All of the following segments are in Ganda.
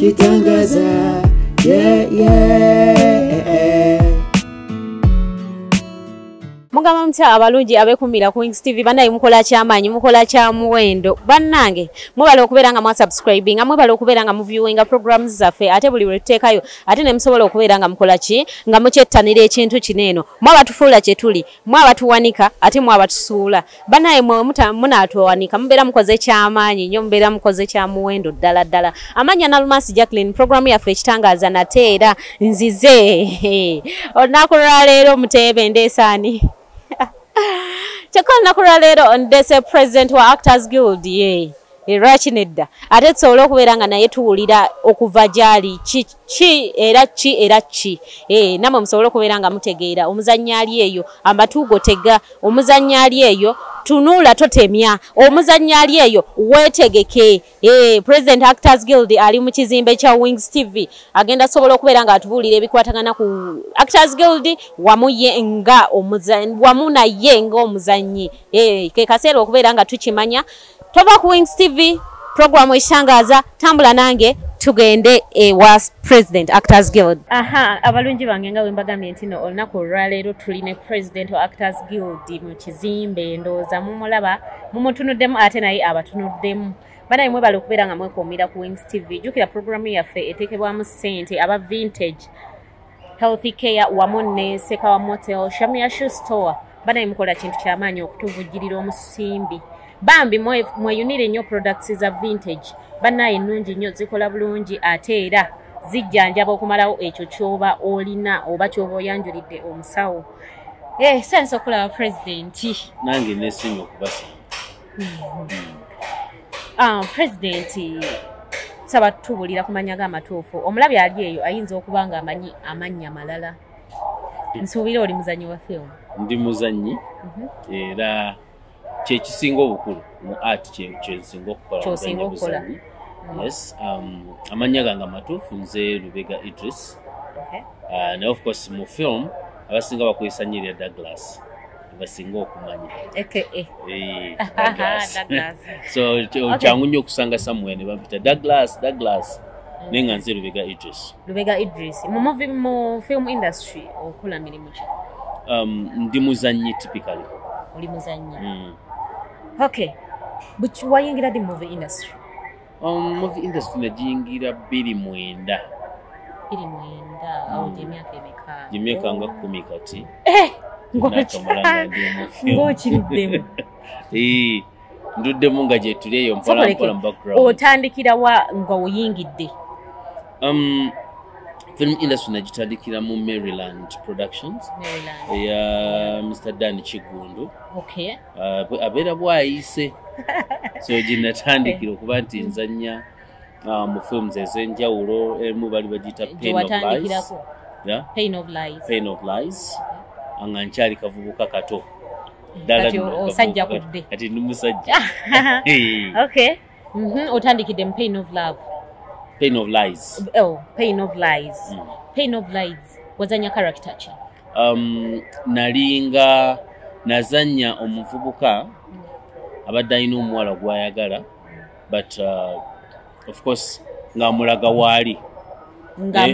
Kitangaza, yeah. Mugamba mutya abalungi abekumira ku Wings TV banayi mukola kyamanyi mukola kya muwendo bannange mubala okubeera nga mwa subscribing mubala okubeera nga mu viewing programs zaffe ate buli wetuteekayo ate ne musobola okubeera nga mukola ki nga mukyettanira ekintu kineeno mwaba tufuula kye tuli mwaba tuwanika ate mwaba tusuula banayi mwe munaatuwanika mubeera mukoze kyamanyi nnyo mubeera mukoze kya muwendo ddala amanya Nalumasi Jacqueline program yaffe ekitangaza nate era nzize olunaku lwa leero muteebe ndeesaani Chakona kura lero ndese president wa Actors Guild Rachinedda ate tsobola okubeera nga naye tuwulira okuva gyali chi era chi namwe musobola okubeera nga mutegeera omuzannyali eyo amatugo tega omuzannyali eyo tunula totemya omuzannyali eyo wetegeke President Actors Guild ali mu kizimbe kya Wings TV agenda sobola okubeera nga atubulira ebikwatagana ku Actors Guild wamu yenga omuzanyi wamu na yenga omuzanyi ke kaseera okubeera nga tukimanya tova ku Wings TV programu ishangaza tambula nange tugende was President Actors Guild. Abalungi bange nga wembagamye ntino olunaku olwaleero tuline President wa Actors Guild mu kizimbe ndooza mumulaba mumutunuddemu ate naye abatunuddemu banaye mwebala okubeera nga mwekuumira ku Wings TV jukira programu yaffe eteekebwamu ssente aba vintage healthy care wamu ne Sekawa Motel Shamia Shoe Store banaye mukola kintu kyamaanyi okutuvujjirira omusimbi bambi mweyunire nnyo products za vintage banaye nnungi nnyo zikola bulungi ate era zijjanjaba okumalawo ekyo kyoba olina oba kyoba oyanjulidde omusawo sense okulaba president nange nesinga okubasa president saba tubulira kumanya ga matuufu omulabi ali eyo ayinza okuba nga amanyi amanya malala nsuubira oli muzanyi wa film ndi muzanyi era kyekisinga obukulu mu art kyekisinga okukola yes amanya gange matuufu nze Lubega Idris and of course mu film abasinga bakozesa nyiri ya Douglas basinga okumanya Douglas so kyangu nnyo okusanga somewhere ne bampita Douglas nenga nze Lubega Idris mu film industry okola mirimu ki ndi muzanyi typically oli muzanyi okay but wayingira di movie industry najingira 29 au jemyaka emeka jemyaka nga 10 kati ngokiruddemu nduddemu nga gye tuli eyo mpola mu background otandikira wa nga oyingidde film industry najitandikira mu Maryland Productions ya Mr. Dan Chigundu abeera bwayise so ginatandikira okuba nti nzanya mu films ez'enjawulo emu bali bagita Pain of Lies nga nkyali kavubuka kato osajja kudde kati ndi musajja otandikidde mu Pain of Lies. Pain of Lies wazanya character ki? Nalinga nazanya omuvubuka abadde alina omuwala gwayagala but of course nga mulaga waali nga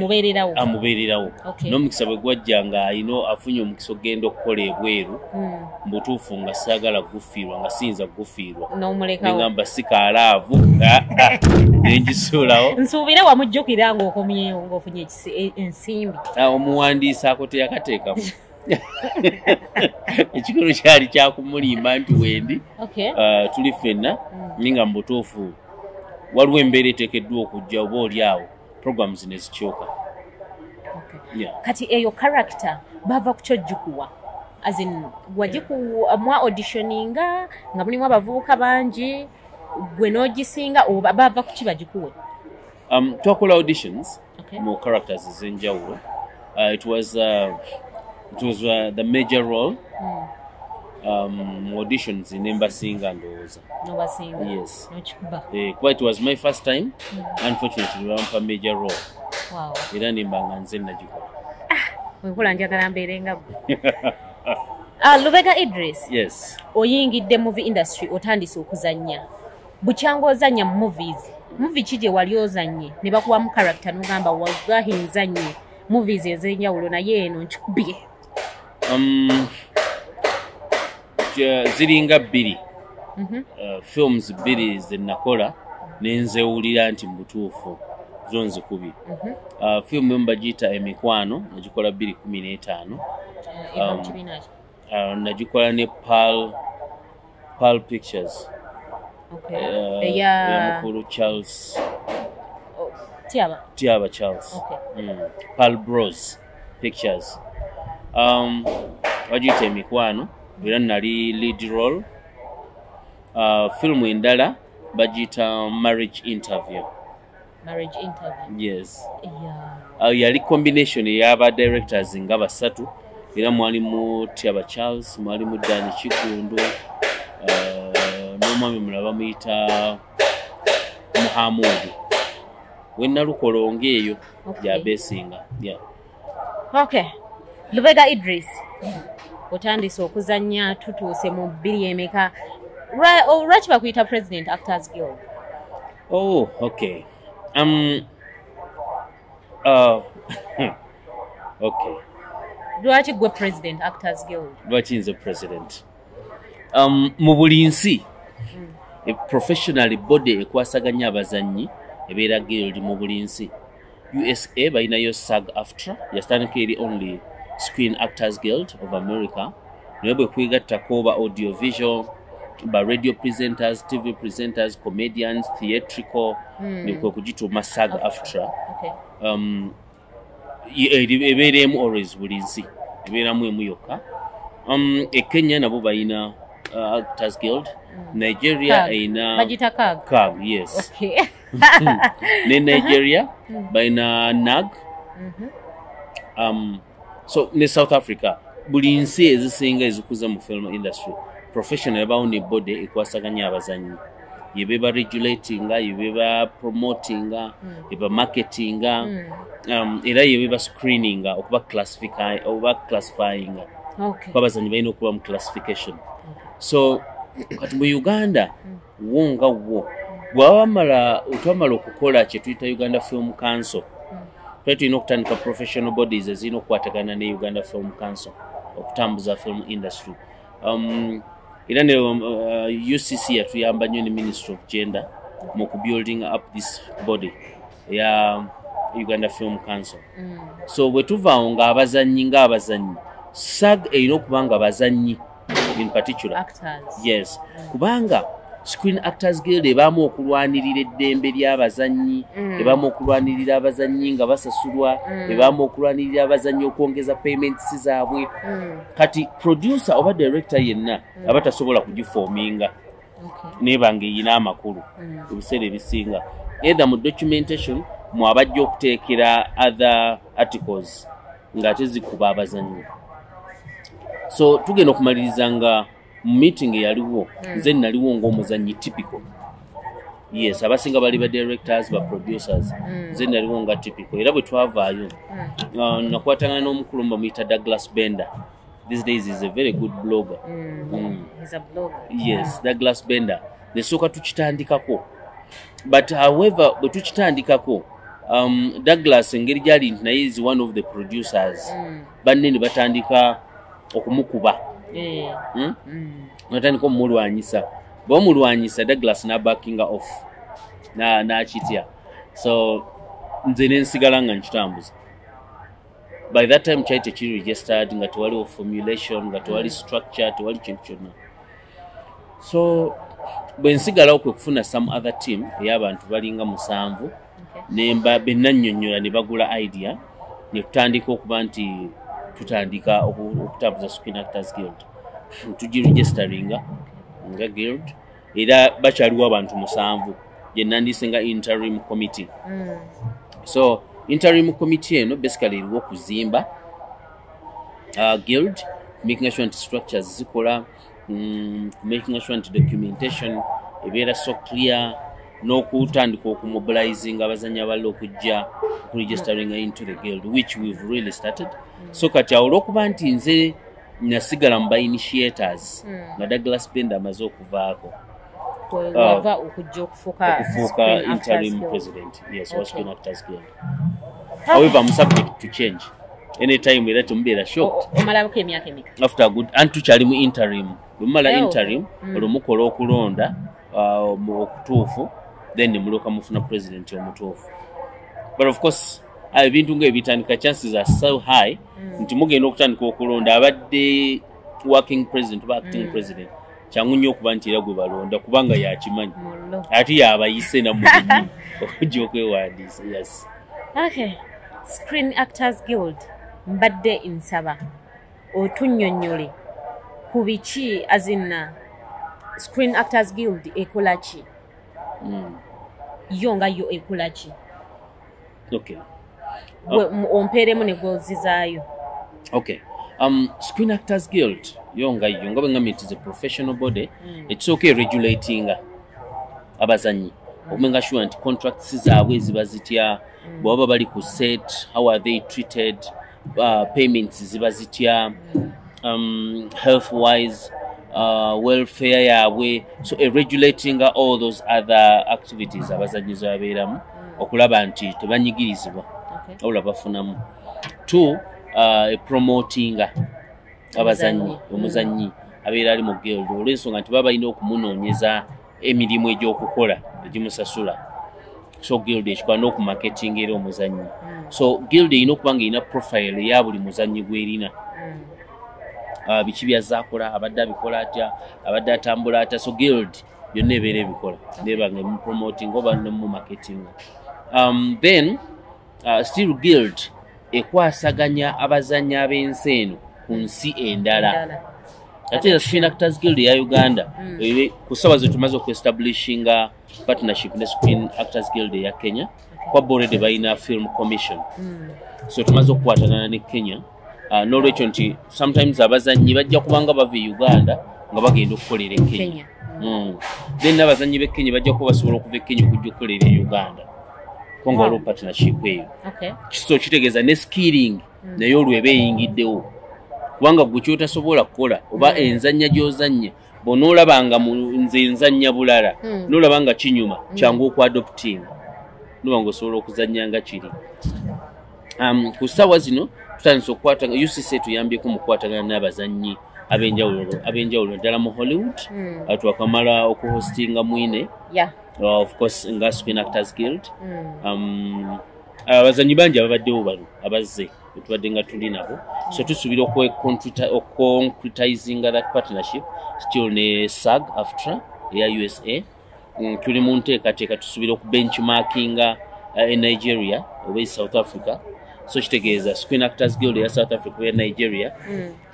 amubeererawo n'omukisa bwe gwajja nga alina afunye omukisa ogenda okukola ebweru mbutuufu nga saagala gufiirwa nga siyinza gufiirwa nengamba sikalaavu nenjisuulawo nsuubire wamujjukira ng'okomyewo ng'ofunye ensimbi omuwandiisi ako teyakateekamu ekikolo kyali kyakumulimba nti wendi tuli ffenna ninga mbutuufu waliwo embeera eteekeddwa okujja oba oli awo programs nezikyuka kati eyo character bava kukyojjukuwa as in mwa auditioninga nga mulimu abavubuka bangi gwe n'ogisinga oba bava ku kibagikuwe twakola auditions mu characters ez'enjawulo it was the major role auditions nembasinga ndowooza yes kuba it was my first time unfortunately bampa major role era nembanga nze nagikola wenkola njagala mbeerenga gwe Lubega Idris yes oyingidde movie industry otandise okuzanya bukyanga ozanya movies movie ki gye wali ozanye ne bakuwamu character n'ogamba wagahi nzanye movies ez'enjawulo naye eno nkikubye? Ziringa bbiri. Films bbiri ze nakola nenzewulira nti mutuufu zo nzikubye. Film emu bagiyita Emikwano nagikola 2015. Nagikola ne Pearl Pictures. Mukulu Charles. Tiaba Charles. Pearl Bros Pictures. Bagiyita Emikwano era nali lead role. Film endala bagiyita Marriage Interview. Yes. Yali combination y'aba directors nga basatu era mwalimu Tiaba Charles, mwalimu Dani Chikundu, n'omwami mulaba muyita Muhammad. Wenna lukolonga eyo yabesinga. Okay. Lubega Idris. Otandise okuzanya tutuuse mu 2 emeka. Lwaki bakuyita President Actors Guild? Oh, okay. Okay. Lwaki gwe President Actors Guild? Lwaki nze president? Mu buli nsi professional body ekwasaganya abazanyi ebeera guild mu buli nsi. USA balinayo SAG-AFTRA, yastandika eri only Screen Actors Guild of America. Naye bwe kwegattako ba audiovisual, ba radio presenters, TV presenters, comedians, theatrical, nikwe kugituuma SAG-AFTRA. Ebeeremu always buli nsi, ebeeramu emu yokka. Kenya nabo balina Actors Guild. Nigeria aina bagita CAG, yes. Okay. Ne Nigeria balina NAG. So ne South Africa buli nsi ezisinga ezikuza mu film industry professional bawo ne body ekwasaganya abazanyi yebeba regulating, yebeba promoting, yebeba marketing, era yebeba screening okuba classifying. Okay. Babazanyi balina okuba mu classification. So kati mu Uganda wonga wo bwamala otwamala okukola kye tuyita Uganda Film Council. Tulina okutandika professional bodies ezirina okukwatagana ne Uganda Film Council okutambuza film industry. Era ne UCC yatuyamba nnyo ne Ministry of Gender mu building up this body ya Uganda Film Council. So bwe tuvaawo ng'abazanyi SAG erina okuba nga abazanyi in particular actors. Yes. Kubanga Screen Actors Guild ebaamu okulwanirira eddembe ly'abazanyi, ebaamu okulwanirira abazanyi nga basasulwa, ebaamu okulwanirira abazanyi okwongeza payments zaabwe. Kati producer oba director yenna abatasobola kugifoominga nebanga eyina amakulu ebiseera ebisinga either mu documentation mu abajja okuteekera other articles ng'ate zikuba abazanyi. So tugenda okumaliriza nga meeting yaliwo nze naliwo ng'omuzanyi typical. Yes, abasinga bali ba directors, ba producers. Nze naliwo nga typical. Era bwe twavaayo nakwatanga n'omukulu muyita Douglas Bender. These days is a very good blogger. He's a blogger. Yes, Douglas Bender. Nesooka tukitandikako. But however bwe tukitandikako Douglas engeri gyali nti naye is one of the producers. Banne ne batandika okumukuba. Natandika omulwanyisa. Bw'omulwanyisa Douglas n'abackinga off. N'akitya. So nze ne nsigala nga nkitambuza. By that time kyali tekiri registered nga tewaliwo formulation, nga tewali structure, tewali kintu kyonna. So bwe nsigalawo kwe kufuna some other team ey'abantu balinga 7 nemba bennannyonnyola ne bagula idea ne tutandika okuba nti tutandika okutambuza Screen Actors Guild. Tugiregisteringa nga guild era bakyaliwo abantu 7 gye nandise nga interim committee. So interim committee eno basically iliwo okuzimba guild, making sure that structures zikola, making sure that documentation ebeera so clear, n'okutandika okumobilizing abazanyi abalala okujja registering into the guild, which we've really started. So kati awo olw'okuba nti nze nasigala mu ba initiators nga Douglas Bender amaze okuvaako, wava okujja okufuuka interim president. Yes, was Screen Actors Guild. However, I'm subject to change. Anytime we let me shocked. After a good and to chalimu interim. Bumala interim, olumukola okulonda okutuufu, then nemuluka mufuna president omutuufu. But of course, ebintu ng'ebitandika chances are so high nti mugenda okutandika okulonda abadde working president oba acting president kyangu nnyo okuba nti era gwe balonda kubanga yakimanyi ate yabayise namulimu okujja okwewandiisa. Yes. Okay. Screen Actors Guild mbadde nsaba otunnyonnyole ku biki azinna Screen Actors Guild ekola ki? Yo nga yo ekola ki? Okay. Ompeeremu ne goals zaayo. Okay. Screen Actors Guild yonga it is a professional body. It's okay regulating abazanyi. Omenga sure nti contracts zaabwe ziba zitya, bwaba bali ku set, how are they treated, payments ziba zitya, health wise, welfare yaabwe. So regulating all those other activities abazanyi zabeeramu okulaba nti tebanyigirizibwa. Awula bafunamu. 2, promoting abazanyi omuzanyi abeera ali mu guild olw'ensonga nti baba balina okumunoonyeza emirimu egy'okukola egimusasula. So guild ekikola n'okumarketing era omuzanyi. So guild erina okuba nga erina profile eya buli muzanyi gw'erina. Biki byazaakola, abadde abikola atya, abadde atambula atya. So guild byonna ebeera ebikola neba nga promoting oba mu marketing. Then still guild ekwasaganya abazanyi ab'ensi eno ku nsi endala. Ate Screen Actors Guild ya Uganda ku ssaawa ze tumaze okuestablishinga partnership ne Screen Actors Guild ya Kenya. Kwa already balina film commission. So tumaze okukwatagana ne Kenya. N'olwekyo nti sometimes abazanyi bajja kubanga bava Uganda nga bagenda okukolera e Kenya. Then n'abazanyi b'e Kenya bajja kuba basobola okuva e Kenya okujja okukolera e Uganda. Kongo waliwo partnership eyo. So kitegeeza ne skilling naye olwo eba eyingiddewo. Kubanga gwe kyotasobola kukola oba enzannya gy'ozannya bw'onoolabanga nze nzannya bulala n'olabanga kinyuma kyangu okwadopting noba ng'osobola okuzannya nga kiri. Ku ssaawa zino tutandise okukwatagana, UCC tuyambyeko mu kukwatagana n'abazannyi ab'enjawulo ddala mu Hollywood. Twakamala okuhostinga mwine of course nga Screen Actors Guild. Abazannyi bangi ababaddewo bano abazze tubadde nga tuli nabo. So tusuubira concretizing that partnership still ne SAG-AFTRA eya USA. Tuli mu nteekateeka tusuubira okubenchmarkinga e Nigeria oba South Africa. So kitegeeza Screen Actors Guild eya South Africa oba Nigeria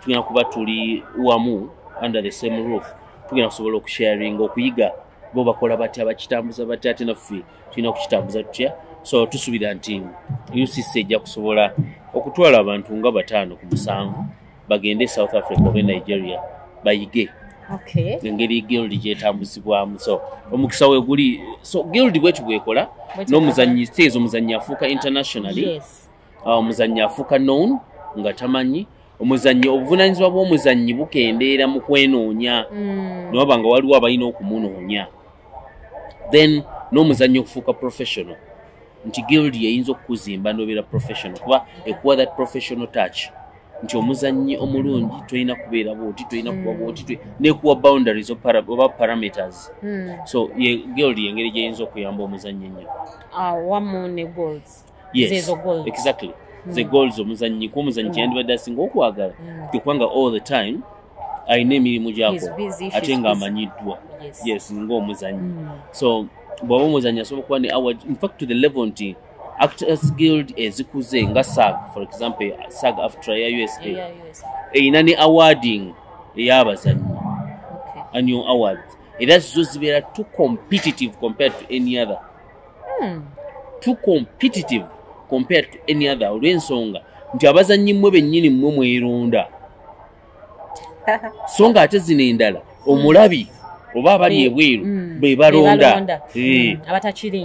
tugenda kuba tuli wamu under the same roof. Tugenda kusobola okusharinga okuyiga bo bakola batya bakitambuza batya ate naffe tulina okukitambuza tutya. So tusuubira nti UCC ejja kusobola okutwala abantu nga 5 ku 7 bagende South Africa oba Nigeria bayige engeri guild gyetambuzibwamu. So omukisa we guli. So guild bwetu bwekola n'omuzannyi teezo omuzannyi afuuka internationally. Omuzannyi afuuka known nga tamanyi. Omuzannyi obuvunaanyizibwa bw'omuzannyi bukendeera mu kwenoonya newaba nga waliwo abalina okumunoonya. Then n'omuzannyi okufuuka professional nti guild yeyinza okukuzimba n'obeera professional kuba ekuwa that professional touch nti omuzannyi omulungi tolina kubeera bwoti tolina kuba bwoti nekuwa boundaries oba parameters. So guild yengeri gyeyinza okuyamba omuzannyi ennyo. Wamu ne goals. Yes, exactly. The goals omuzannyi ku omuzannyi kyandibadde asinga okwagala kubanga all the time alina emirimu gy'akola ate ng'amanyiddwa. Yes, ng'omuzannyi. So bw'aba omuzannyi asobola okuba ne award, in fact to the level nti Actors Guild ezikuze nga SAG, for example SAG-AFTRA ya USA erina ne awarding ey'abazannyi, annual awards. Era zo zibeera too competitive compared to any other. Too competitive compared to any other olw'ensonga nti abazannyi mmwe bennyini mmwe mweronda. So nga ate zino endala omulabi oba abali ebweru be balonda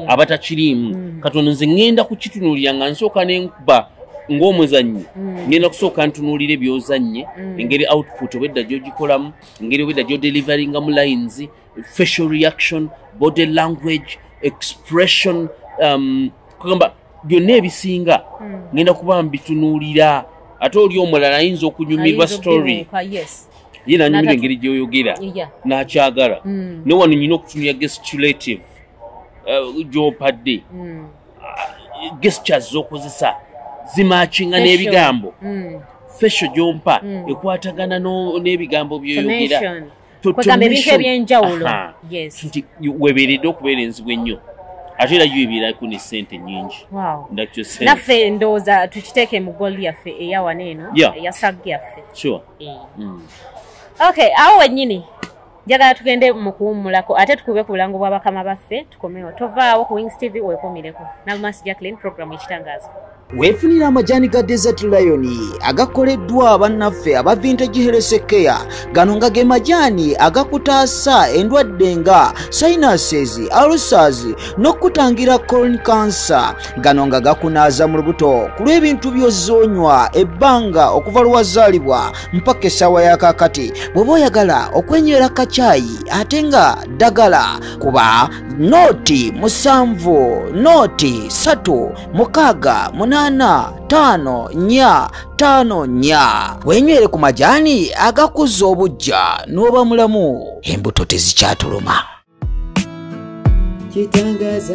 abatakirimu. Katono nze ŋŋenda kukitunuulira nga nsooka n'enkuba ng'omuzannyi ngenda kusooka ntunuulira ebyozannye engeri output obwedda gy'ogikolamu engeri obwedda gy'odelivaringamu lines facial reaction body language expression kugamba byonna ebisinga ngenda kuba mbitunuulira ate oli omulala ayinza okunyumirwa story ye nanyumirwa engeri gy'oyogera n'akyagala ne wano nyina okutunulira gesticulative gy'opadde gestures z'okozesa zimakinga n'ebigambo facial gy'ompa ekwatagana n'ebigambo by'oyogera ebintu ebyenjawulo nti weebeeredde okubeera enzibu ennyo ate era yoebeerako ne ssente nnyingi naffe ndowooza tukiteeke mu goli yaffe eyawana eno eya sag yaffe okay awo wennyini njagala tugende mu kuwummulako ate tukube ku bulango bwa bakama baffe tukomewo tovaawo ku Wings TV weekumireko Nalmas Jacqueline programu ekitangaazo weefunira amajani ga Desert Lion agakoleddwa bannaffe aba Vintage Health Care. Gano nga ge majani agakutaasa endwadde nga sinuses, ulcers n'okutangira colon cancer. Gano nga gakunaaza mu lubuto ku lw'ebintu by'ozonywa ebbanga okuva lwazaalibwa mpaka essaawa ya kaakati. Bw'oba oyagala okwenywera kacayi ate nga ddagala kuba nooti 7 nooti 3 6 8 wenywere ku majani agakuza obujja n'oba mulamu embuto tezikyatuluma. Kitangaza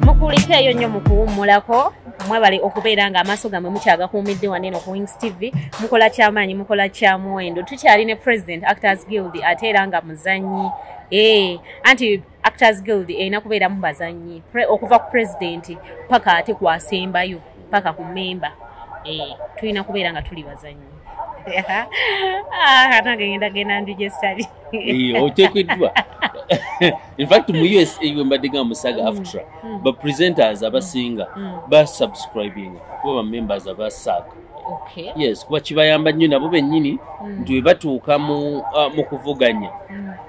mukulika eyo nnyo mu kuwummulako mwebale okubeera nga amaaso gammwe mukyagakuumidde waneno ku Wings TV mukola kyamaanyi mukola kyamuwendo tukyali ne President Actors Guild ate era nga muzannyi anti Actors Guild erina kubeeramu bazannyi okuva ku president paka ate kwasembayo paka ku memba tulina kubeera nga tuli bazannyi nange ngenda ndigestali oteekeddwa in fact mu USA mbadde nga musaga aftra ba presenters abasinga basubscribing kuba members aba SAG. Okay. Yes, kuba kibayamba nnyo nabo bennyini nti bwe batuuka mu kuvuganya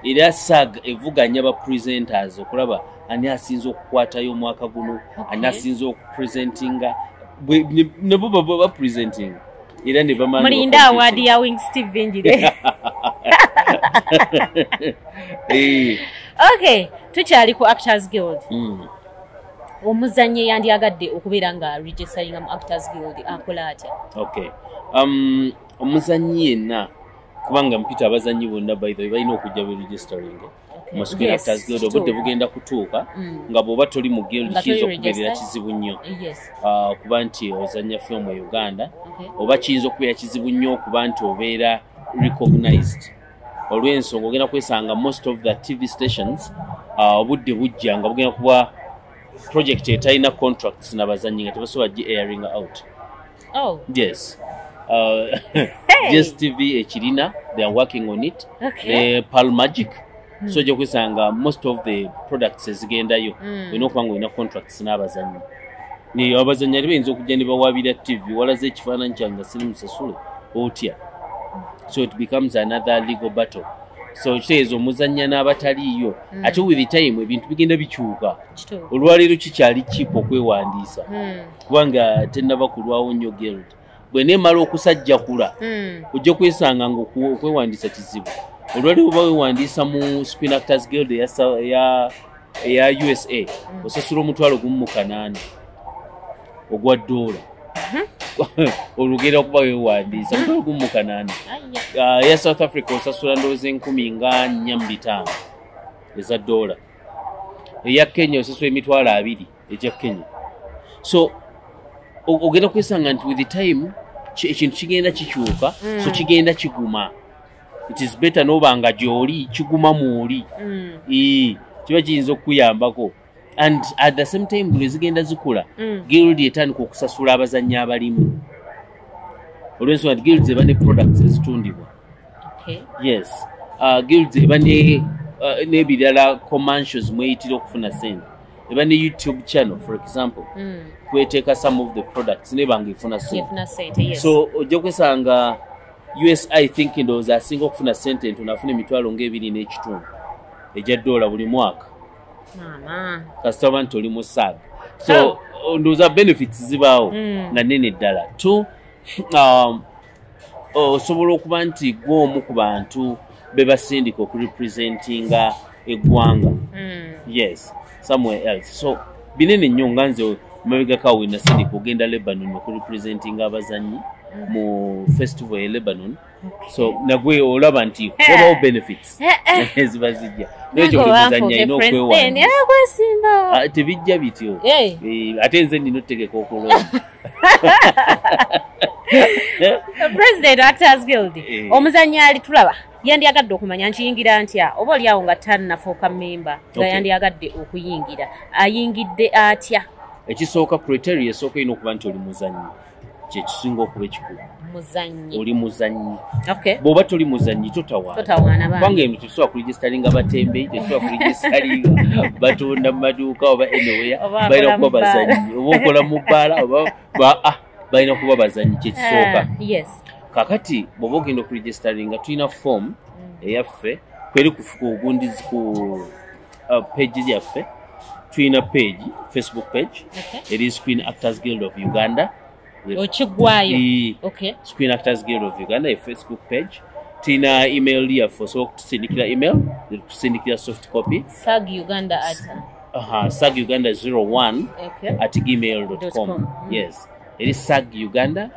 era SAG evuganya ba presenters okulaba ani asinze okukwatayo omwaka guno ani asinze okupresentinga nabo baba bapresenting era ne bamanya mulinda award ya Wings TV njire. Okay, tukyali ku Actors Guild. Omuzannyi yandyagadde okubeera nga registering mu Actors Guild akola atya? Okay. Omuzannyi yenna kubanga mpita abazannyi bonna by the way balina okujja be registering. Masukira Actors Guild obudde bugenda kutuuka nga bw'oba toli mu guild kiyinza okubeerera kizibu nnyo. Kuba nti ozannya film e Uganda oba kiyinza okubeera kizibu nnyo okuba nti obeera recognized. Olw'ensonga ogenda kwesanga most of the TV stations obudde bujja nga bugenda kuba project etalina contracts n'abazannyi nga tebasobola gi airing out. Oh. Yes. Just TV ekirina they are working on it. Okay. Pearl Magic. So ojja kwesanga most of the products ezigendayo olina okuba nga olina contracts n'abazannyi. Naye abazannyi ali bayinza okujja ne bawaabira TV walaze ekifaananyi kyange siri musasule otya. So it becomes another legal battle. So kitegeeza omuzannya n'abataliiyo ate with the time ebintu bigenda bikyuka olwaleero kikyali cheap okwewandiisa kubanga tennaba kulwawo nnyo guild bwe neemala okusajjakula ojja kwesanga nga okwewandiisa kizibu olwaleero oba weewandiisa mu Screen Actors Guild eya USA osasula $8,800 ogwa $. Olugenda okuba weewandiisa $8,800 ya South Africa osasula ndowooza $4,450 eza $. Eya Kenya osasula $20,000 ekya Kenya. So ogenda kwesanga nti with the time ekintu kigenda kikyuka so kigenda kiguma. It is better n'oba nga gy'oli kiguma mw'oli kiba kiyinza okukuyambako. And at the same time buli zigenda zikula guild etandika okusasula abazannyi abalimu olw'ensonga nti guilds eba ne products ezitundibwa. Yes. Guilds eba n'ebirala commercials mweyitira okufuna sente eba ne YouTube channel for example kweteeka some of the products neba nga efuna sente. So ojja kwesanga US I think ndowooza asinga okufuna sente ntono afuna $2,250 ejja $1 buli mwaka. mama kasita abantu oli mu SAG so ndoza benefits zibaawo nga nene ddala tu osobola okuba nti gw'omu ku bantu bebasindika okurepresentinga eggwanga yes somewhere else so binene nnyo nga nze mabegakawo wenasindika ogenda Lebanon okurepresentinga abazanyi mu festival ya Lebanon so nagwe olaba nti wabawo benefits ziba zijja nekyo olimuzanya ina okwewana tebijja bityo ate nze nina otegeka okulonda President Actors Guild omuzanyi ali tulaba yandiyagadde okumanya nkiyingira ntya oba oliawo nga tannafuuka memba nga yandiyagadde okuyingira ayingidde atya ekisooka criteria esooka ina okuba nti oli muzanyi kyekisinga okuba ekikulu oli muzanyi bw'oba toli muzanyi totawaana kubanga eno tetusobola kuregistaringa batembeyi tetusobola kuregistaringa batunda mu maduuka oba anywhere balina kuba bazanyi oba okola mu bbaala oba balina kuba bazanyi kyekisooka kakati bw'oba ogenda okuregistaringa tulina form eyaffe kweri kugundizi ku page yaffe tulina page Facebook page eri Screen Actors Guild of Uganda okigwayo Screen Actors Guild of Uganda a Facebook page tina email yaffe so tusindikira email tusindikira soft copy saguganda saguganda 01 at gmail.com yes it is saguganda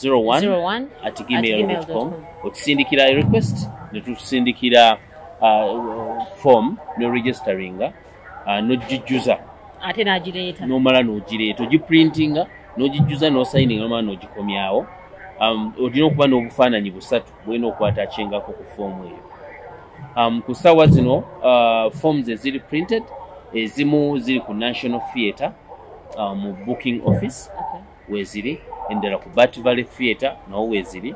01 at gmail.com otusindikira request netusindikira form no registeringa nogijuza ate nagireeta nomala nogireeta ogiprintinga nogijuza nosigning nomala nogikomyawo olina okuba n'obufaananyi busatu bwena okwatachingako ku fomu eyo ku ssaawa zino forms eziri printed ezimu ziri ku National Theatre mu booking office weziri endala ku Bat Valley Theatre nawo weziri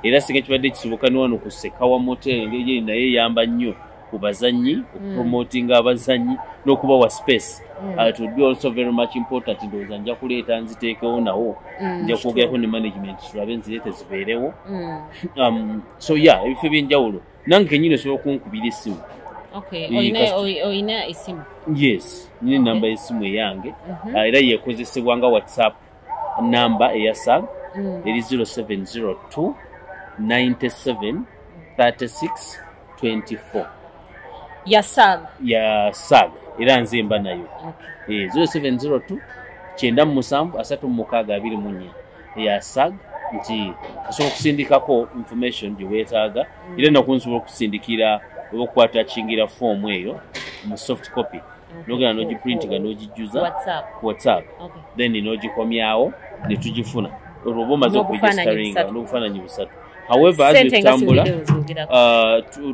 era singa kibadde kisoboka ne wano ku Sekawa Motel engeri naye eyamba nnyo ku bazanyi okupromotinga abazanyi n'okubawa space it would be also very much important ndowooza nja kuleeta nziteekewo nawo nja kwogerako ne management tulabe nzireete zibeerewo so yeah ebifo ebyenjawulo nange kenyini osobola okunkubira essimu oyina essimu yes nyina enamba y'essimu eyange era yeekozesebwa nga WhatsApp namba eya SAG eri 0702 97 36 24 ya SAG era nze mba nayo 0702 97 36 ya SAG nti osobola okusindikako information gye weetaaga era nakwo nsobola okusindikira oba okukwatachingira form eyo mu soft copy nogenda n'ogiprintinga n'ogijuza ku WhatsApp then n'ogikomyawo ne tugifuna olwo oba omaze okuregistaringa n'obufaananyi busatu however as etambula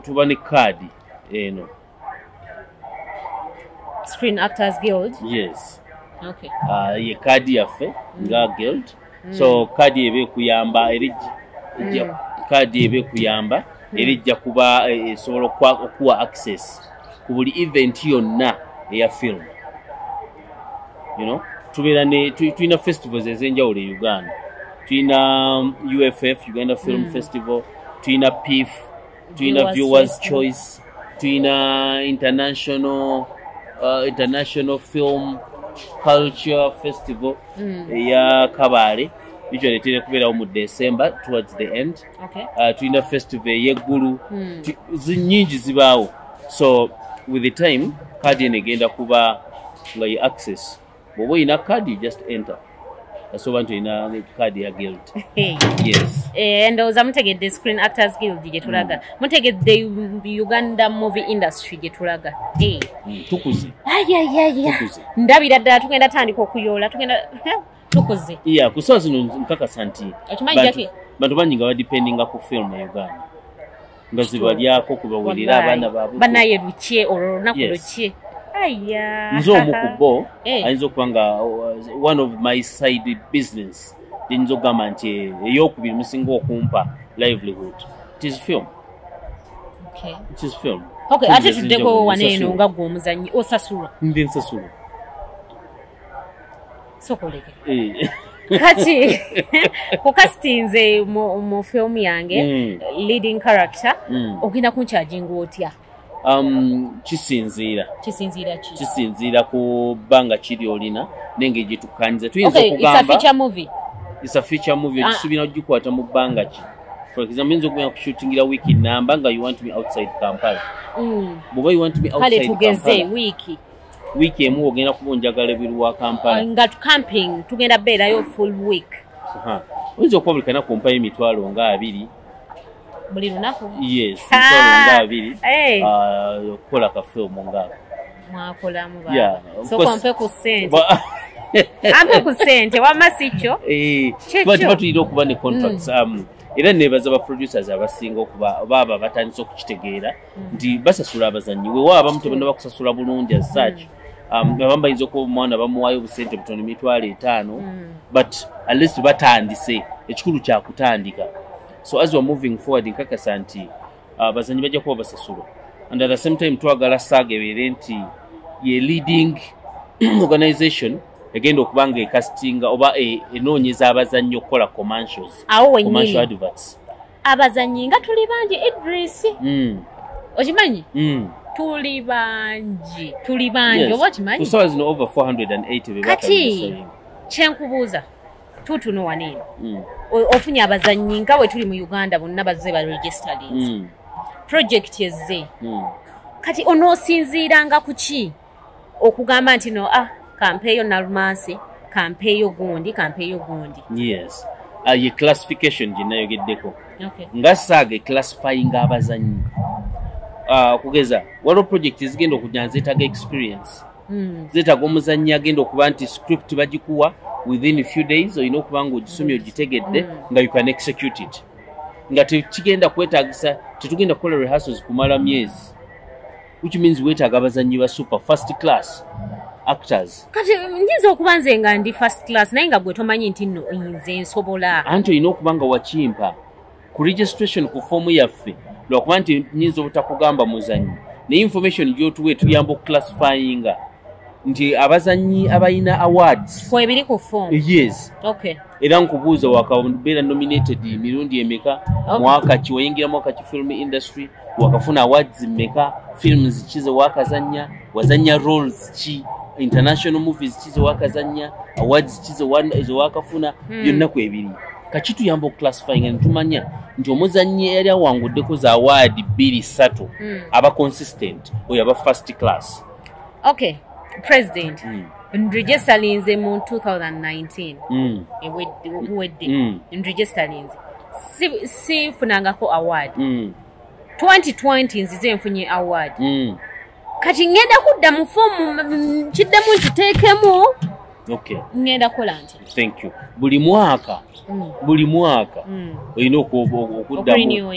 tuba ne kaadi eno Screen Actors Guild yes ye kaadi yaffe nga guild so kaadi eba ekuyamba kaadi eba ekuyamba era ejja kuba esobola okuwa access ku buli event yonna eya film tubeera tulina festivals ez'enjawulo e Uganda tulina UFF Uganda Film Festival tulina PIF tulina Viewers Choice tulina International Film Culture Festival eya Kabale usually tena kubeerawo mu December towards the end tulina festival ey'eggulu nyingi zibaawo so with the time kadi eno egenda kuba nga ye access bw'oba oyina kadi you just enter asoba nti olina kadi ya guild yes ndowooza mutegedde Screen Actors Guild gye tulaga mutegedde Uganda movie industry gye tulaga tukuze ndabira ddala tugenda tandika okuyoola tugenda tukuze ku ssaawa zino nkakasa nti bantu bangi nga badipendinga ku film e Uganda nga zibalyako kubawulira abaana baabwe banaye lukye olwo lunaku lukye nze omu ku bo ayinza okuba nga one of my side business nyinza okugamba nti eyokubiri musinga okumpa livelihood it is film ate tuddeko waneeno nga gwe omuzanyi osasulwa nze nsasulwa sokoleke kati kukasitinze mu film yange leading character ogenda kunkyajinga otya kisinziira ku bbanga kiri olina n'engeri gye tukkanyiza tuyinza okugamba it's a feature movie okisuubira ogikwata mu bbanga ki for example yinza okugenda kushootingira wiiki namba nga you want me outside Kampala bw'oba you want me outside Kampala wiiki emu ogenda kuba onjagala ebweru wa Kampala nga camping tugenda beerayo full week oyinza okuba buli kanaku ompayo emitwalo nga 2 buli lunaku yes emitwalo nga 2 okukola kafilmu ngaako mwakolamu so kwampe ku ssente ampe ku ssente wamma sikyo tuba tulina okuba ne contracts era nebaza ba producers abasinga okuba baba batandise okukitegeera nti basasula abazannyi wewa abamu tebana bakusasula bulungi as such abamu bayinza okuba omwana bamuwaayo obusente butono emitwalo 5 but at least batandise ekikulu kyakutandika so as we are moving forward nkakasa nti abazannyi bajja kuba basasula and at the same time twagala Saga ebeere nti ye leading organization egenda okubanga ekastinga oba enoonyeza abazannyi okukola commercials commercial adverts abazannyi nga tuli bangi Idris okimanyi tuli bangi oba okimanyi tusawa zino over 480 kati kyenkubuuza tutuno waneeno ofunye abazannyi nga we tuli mu Uganda bonna bazze ba registerings project ezze kati onoosinziiranga ku ki okugamba nti no kampeeyo Nalumansi kampeeyo gundi yes ye classification gye nayogeddeko nga Saga classifying abazannyi kugeza waliwo project zigenda okujja zeetaaga experience zeetaaga omuzannyi agenda okuba nti script bagikuwa within a few days olina okuba nga ogisomye ogitegedde nga you can execute it nga tekigenda kwetaagisa tetugenda kukola rehearsals kumala myezi which means weetaaga abazannyi ba super first class actors kati njinza okuba nze nga ndi first class naye nga gwe tomanyi nti nno nze nsobola anti olina okuba nga wakimpa ku registration ku foomu yaffe lwakuba nti nyinza obutakugamba muzannyi naye information gyotuwa etuyamba okuclassifyinga nti abazannyi abalina awards kwebiri ku form yes era nkubuuza wakabeera nominated mirundi emeka mwaka ki wayingira mwaka ki film industry wakafuna awards mmeka films ki ze wakazannya wazannya roles ki international movies ki ze wakazannya awards ki ze wakafuna byonna kwebiri kakituyamba okuclassifyinga netumanya nti omuzannyi yali awanguddeko za award 2-3 aba consistent oyo aba first class President nregisterlinze mu 2019 ewedde nregisterlinze sifunangako award 2020 nzize nfunye award kati ngenda kudda mu fomu kiddemu nkiteekemu ngenda kola nti thank you buli mwaka olina okuddamu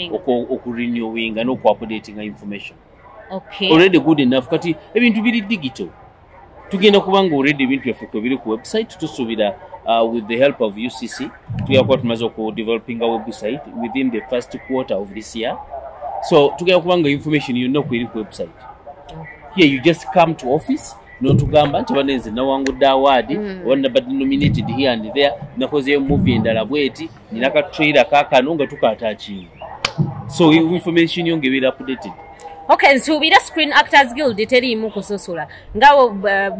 okurenewinga n'okuupdatinga information already good enough kati ebintu biri digital tugenda kubanga already ebintu byaffe biri ku website tusuubira with the help of UCC tuyakuba tumaze okudevelopinga website within the first quarter of this year so tugenda kubanga information yonna kweri ku website here you just come to office n'otugamba nti banenze nawangudde award wanabadde nominated here and there nakozeyo movie endala bweti nina ka trailer kakano nga tukataakinga so information yonge ebeera updated nsuubira Screen Actors Guild teriimu kusosola ngawo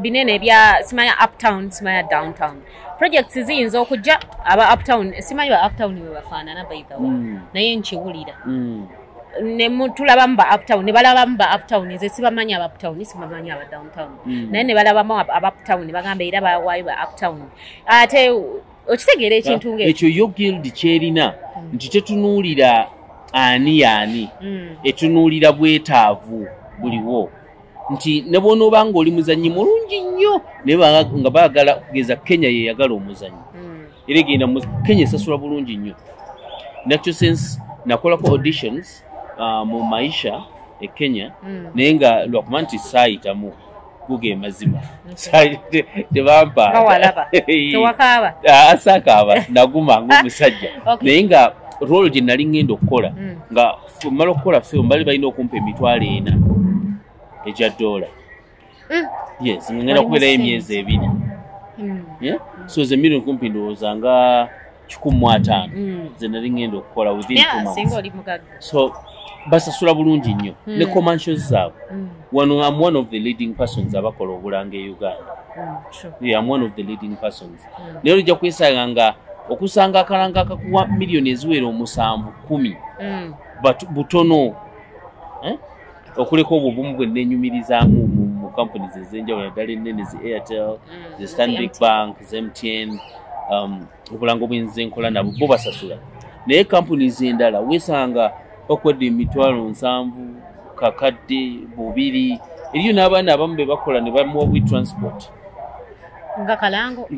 binene ebya simanya uptown simanya downtown projects ziyinza okujja aba uptown simanyi ba uptown we bafaanana by the way naye nkiwulira ne mutulabamu ba uptown ne balabamu ba uptown nze sibamanyi aba uptown sibamanyi aba downtown naye ne balabamu aba uptown ne bagamba era bawaayo ba uptown ate okitegeera ekintu ng'ekyo yo guild kyerina nti tetunuulira ani etunuulira bwetaavu buliwo nti ne bw'onooba ng'oli muzannyi mulungi nnyo naye nga baagala kugeza Kenya yeyagala omuzannyi era egenda Kenya esasula bulungi nnyo nakyo sense nakolako auditions mu maisha e Kenya naye nga lwakuba nti saayitamu guge mazima tebampa asakaaba naguma ng'omusajja naye nga role gye nali ngenda okukola nga mala okukola film bali balina okumpa $40 egya $. Yes, ngenda kubeerayo emyezi 2 so ze million kumpi ndowooza nga 15 ze nali ngenda okukola within 2 months so basasula bulungi nnyo ne commercials zaabwe wano I'm one of the leading persons abakola obulanga e Uganda I'm one of the leading persons naye ojja kwesanga nga okusanga akalanga akakuwa miliyoni eziwera 7-10 butono okuleka obwo bumu bwe nnenyumirizaamu mu companies ez'enjawulo naddala ennene zi Airtel zi Stanbic Bank zi MTN obulanga obwenzize nkola nabo bo basasula naye companies endala wesanga bakwedde 7,000 kakadde 2 eriyo n'abaana abamu be bakola ne bamuwa bwi transport nga kalango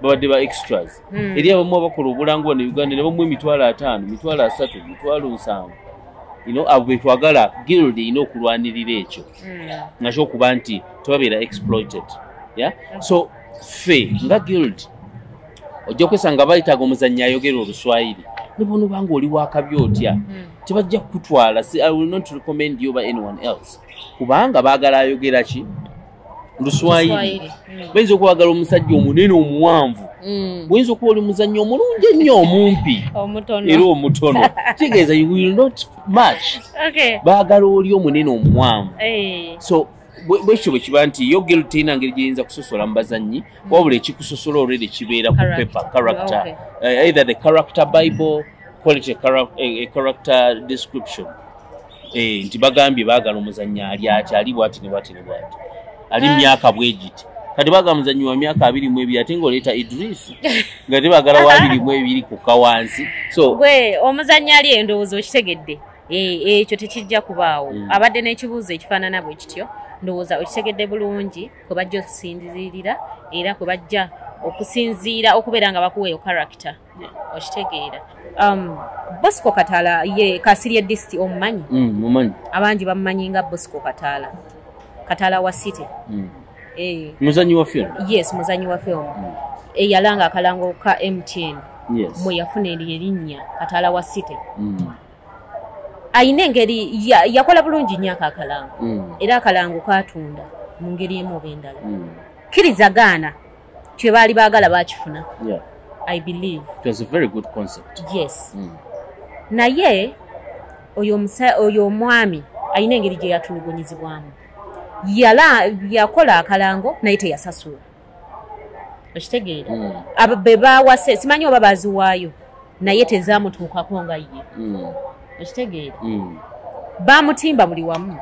babadde ba extras eri abamu abakola obulango ne Uganda ne bamuwa 5,000 3,000 7,000 abo twagala guild ino okulwanirira ekyo nakyo okuba nti tebabeera exploited so fe nga guild ojja kwesanga bayitaga omuzannyi ayogera Oluswayiri ne bono banga oli wakabi otya tebajja kutwala. I will not recommend you by anyone else kubanga baagala ayogera ki Luswayiri bayinza okuwagala omusajja omunene omuwanvu buyinza okuba oli muzannyi omulungi ennyo omumpi era omutono kitegeeza you will not match baagala oli omunene omuwanvu so bwekyo bwe kiba nti yo guild terina ngeri gyeyinza kusosola mu bazannyi wabula ekikusosola already kibeera ku paper character either the character bible quality a character description nti bagambye baagala omuzannyi ali ati ali bwati ne bwati ne bwati ali myaka bwegiti kati baagala omuzannyi wa myaka 22 ate ng'oleeta Idris nga tebaagala wa 22 ku kawansi so gwe omuzannyi ali endowooza okitegedde ekyo tekijja kubaawo abadde n'ekibuuzo ekifaanana bwe kityo ndowooza okitegedde bulungi kwe bajja okusinzirira era kwe bajja okusinziira okubeera nga bakuweeyo character okitegeera Bosco Kataala ye Kasirye District omumanyi mumanyi abangi bamumanyi nga Bosco Kataala wa City muzannyi wa film yes muzannyi wa film eyalanga akalango ka MTN mwe yafuna erinnya Kataala wa City ayina engeri yakola bulungi nnyo akalango era akalango katunda mu ngeri emu oba endala kirizagaana kye baali baagala bakifuna I believe it was a very good concept yes naye oyo omwami ayina engeri gye yatulugunyizibwamu yakola akalango naye teyasasula okitegeera be bawase simanyi oba baziwaayo naye tezaamutuukako nga ye okitegeera bamutimba buli wamu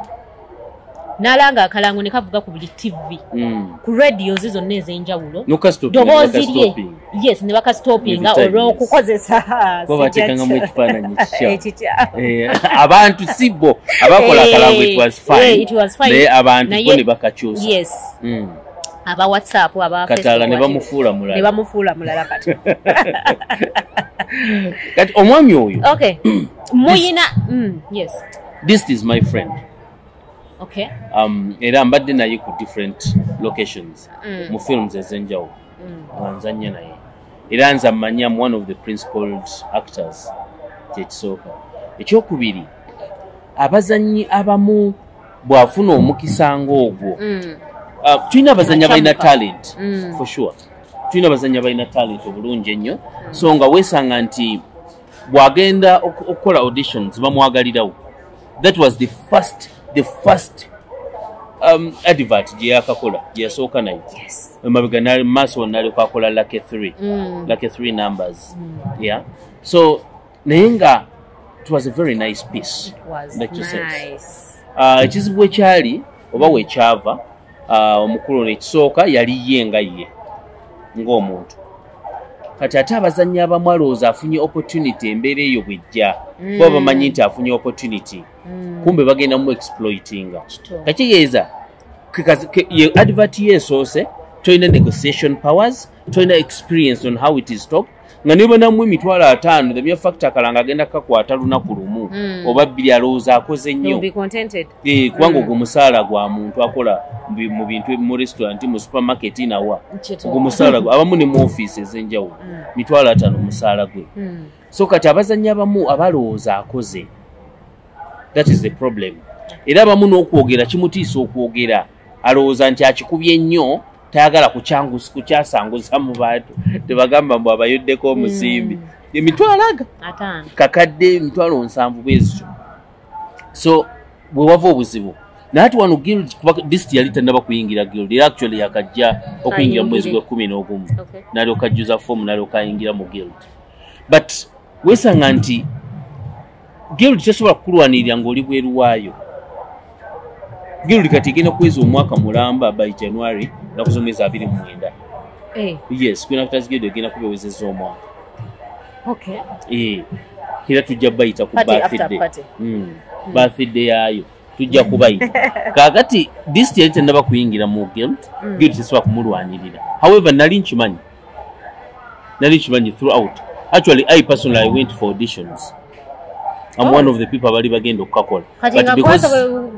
n'alanga akalango ne kavuga ku buli TV ku radio zonna ez'enjawulo ddoboozi lye yes ne bakastopinga olw'okukozesa babateekangamu ekifaananyi ekikya abantu si bo abakola akalango it was fine naye abantu bo ne bakakyusa yes aba WhatsApp aba Kataala ne bamufuula mulala kati kati omwami oyo muyina yes this is my friend okay era mbadde naye ku different locations mu films ez'enjawulo nzannya naye era nze mmanya one of the principal actors kyekisooka ekyokubiri abazannyi abamu bw'afuna omukisa ng'ogwo tulina abazannyi abalina talent for sure tulina abazannyi abalina talent obulungi ennyo so nga weesanga nti bw'agenda okukola auditions bamwagalirawo that was the first advert gye yakakola gye yasooka nayo emabega nali maaso nali kwakola Lucky 3 numbers yeah so naye nga it was a very nice piece like you said ekizibu ekyali oba wekyava omukulu nekisooka yali ye nga ye ng'omuntu kati ate abazannyi abamu alowooza afunye opportunity embeera eyo bwejja kuba bamanyi nti afunye opportunity kumbe bagenda mu exploitinga kakitegeeza ye advert yeesoose tolina negotiation powers tolina experience on how it is talked nga nibonamu 5,000 the mere fact akalanga agenda kakwata lunaku lumu oba 2 alowooza akoze nnyo kubanga ogwo musaala gwa muntu akola mu bintu mu restaurant mu supermarket nawa ogwo musaala abamu ne mu office ez'enjawulo 5,000 musaala gwe so kati abazannyi abamu abalowooza akoze that is the problem era abamu n'okwogera kimutiisa okwogera alowooza nti akikubye nnyo tayagala kukyasanguza mu bantu tebagamba mbu abayoddeko omusimbi 5,000 kakadde 7,000 bwezityo so bwe wava obuzibu naati wano guild kuba district yali tannaba kuyingira guild actually yakajja okuyingira mu mwezi gwa 11 nalyoka ajjuza form nalyoka ayingira mu guild but wesanga nti guild tesobola kukulwanirira ng'oli bweru waayo guild kati igenda kweza omwaka mulamba by January nakuza omwezi 29 yes Queen Actors Guild egenda kubewezeza omwaka era tujja bayita ku birthday yayo tujja kubayita kakati district yali tannaba kuyingira mu guild guild tesobola kumulwanirira however nali nkimanyi throughout actually I personally went for auditions. I'm one of the people abali bagenda okukakola but because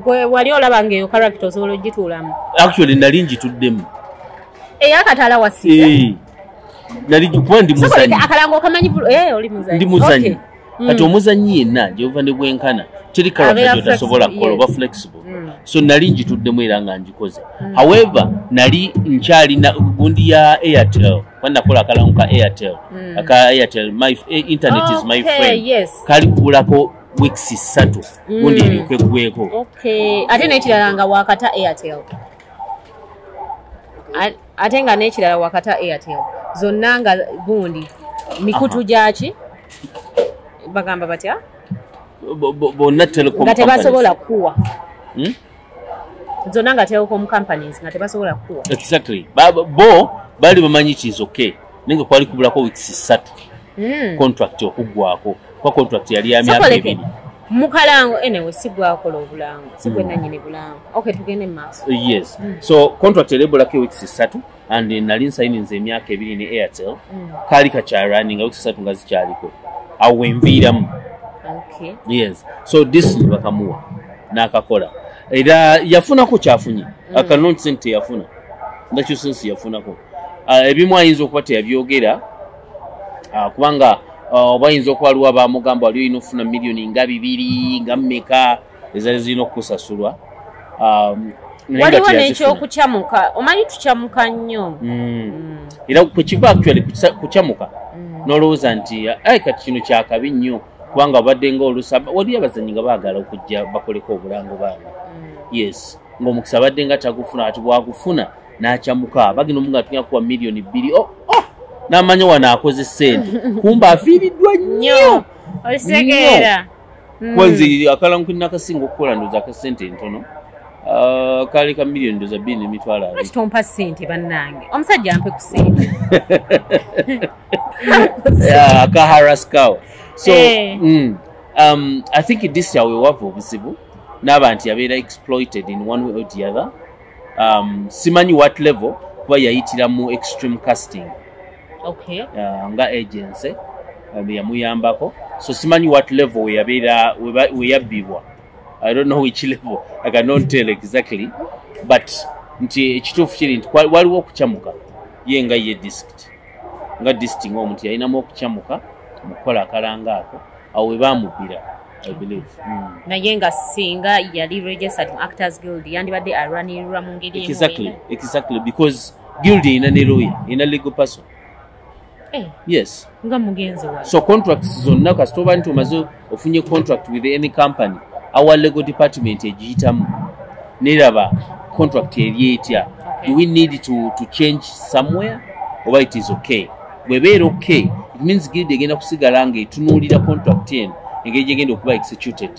wali olabanga eyo character osobola ogituulamu actually nali njituddemu akatala wasiga nali kuba ndi muzanyi akalango okamanyi oli muzanyi ndi muzanyi kati omuzanyi yenna gyova ne bwenkana teri character gyotasobola kukola oba flexible so nali njituddemu era nga njikoze however nali nkyalina gundi ya Airtel kwanakola akalango ka Airtel aka Airtel my internet is my friend kali kubulako weeks 3 gundi eryoke gweko ate n'ekirala nga wakata Airtel ate nga n'ekirala wakata Airtel zonna nga gundi mikutu gyaki bagamba batya bonna telecom nga tebasobola kuwa zonna nga telecom companies nga tebasobola kuwa exactly bo bali bamanyi kizo okay ninga kwali kubulako weeks 3 contract okugwako kwa contract yali ya myaka 2 mukalango anyway sigwakola obulango sigwena nyine bulango okay tugende mass yes so contract elebulako weeks 3 and nali signing emyaka 2 ne Airtel kali kacharani nga weeks 3 ngazi kyaliko awemviramu yes so this bakamuwa nakakola era yafunako kyafunye akanon sente yafuna ndakyo sense yafunako ebimu ayinza okuba teyabyogera kubanga bayinza okwaliwo abamugamba waliwo ino ofuna miliyoni nga 2 nga mmeka ezali zirina okusasulwa waliwo n'ekyokucamuka omanyi tucamuka nnyo era kwekiva actually kucamuka nolowooza nti kati kino kyakabi nnyo kubanga badde nga olusa wali abazanyi nga baagala okujja bakoleko obulango baabwe yes ng'omukisa badde nga tagufuna ati bwagufuna n'acamuka bagenda omunga atunya kuwa miliyoni 2 n'amanya wano akoze sente kumba afiiriddwa nnyo olisegeera kwanzi akalangu nakasinga okukola ndoza akasente entono kali ka miliyoni ndoza 2.2 lwaki tompa sente bannange omusajja ampe ku sente akaharaskawa so I think this yawe wava obuzibu n'abantu yabeera exploited in one way or the other simanyi what level kuba yayitira mu extreme casting nga agency yamuyambako so simanyi what level weyabeera weyabbibwa I don't know which level I cannot tell exactly but nti ekituufu kiri nti waliwo okucamuka ye nga ye district nga district ng'omuntu yalinamu okucamuka mukukola akalanga ako awo we bamubbira I believe naye nga singa yali registered mu Actors Guild yandibadde arwanirwa mu ngeri exactly because guild ina ne lawyer ina legal person yes nga mugenzi wa so contracts zonna kasitoba nti omaze ofunye contract with any company our legal department ejiyitamu neraba contract eri etya do we need to change somewhere or it is okay bwebeera okay it means guild egenda kusigala nga etunuulira contract eno engeri gyegenda okuba executed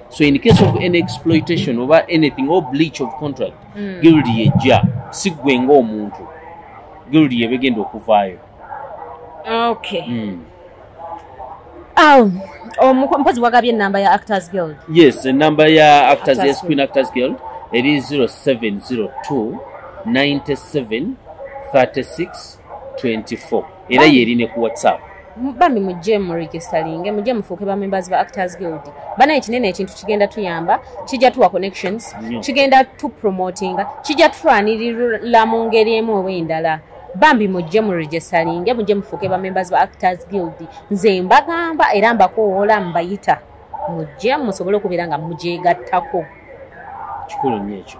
so in case of any exploitation oba anything or breach of contract guild yejja si gwe ng'omuntu guild yebegenda okuvaayo mpozi wagabye enamba ya Actors Guild yes enamba ya Actors yes Queen Actors Guild eri 0702 97 36 24 era yerine ku WhatsApp bambi mujje mu registering mujje mufuuke ba members ba Actors Guild bana ekinene ekintu kigenda tuyamba kijja tuwa connections kigenda tu promoting kijja twanirira mu ngeri emu oba endala bambi mujje mu registering mujje mufuuke ba members ba Actors Guild nze mbagamba era mbakoola mbayita mujje musobole okubeera nga mujeegattako kikulu nnyo ekyo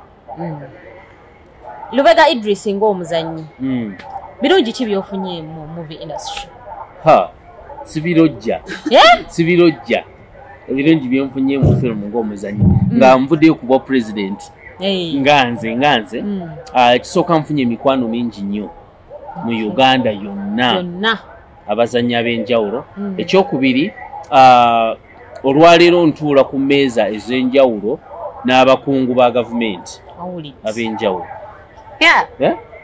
Lubega Idris ng'omuzannyi birungi ki byofunye mu movie industry sibirojja sibirojja ebirungi byenfunye mu film ng'omuzannyi nga nvuddeyo ku bwa president nganze ekisooka nfunye emikwano mingi nnyo mu Uganda yonna abazannyi ab'enjawulo ekyokubiri olwaleero ntuula ku mmeeza ez'enjawulo n'abakungu ba gavumenti ab'enjawulo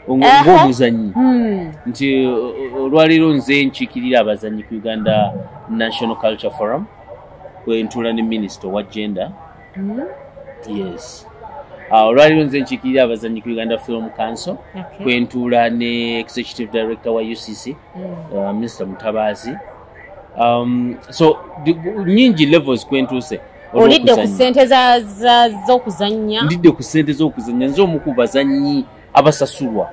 ng'omuzannyi nti olwaleero nze nkiikirira abazannyi ku Uganda National Culture Forum kwentuula ne Minister wa Gender yes olwaleero nze nkiikirira abazannyi ku Uganda Film Council kwentuula ne Executive Director wa UCC Mr. Mutabazi so nyingi levels kwentuuse olidde ku ssente z'okuzannya ndidde ku ssente z'okuzannya nze omu ku bazannyi abasasulwa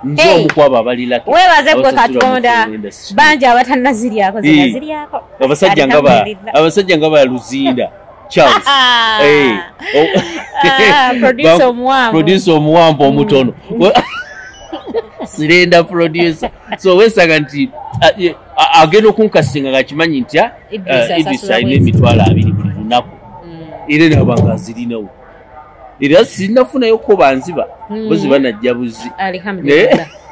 nze omu ku abo abalirako weebaze gwe Katonda bangi abatannaziriako zinaziriako abasajja nga ba Luzinda Charles producer omuwampa omutono sirenda producer so wesanga nti agenda okunkasinga ngakimanyi nti Idris alina emitwalo 2 buli lunaku era nabanga azirinawo era sinafunayo ko banziba bozi banajja buzi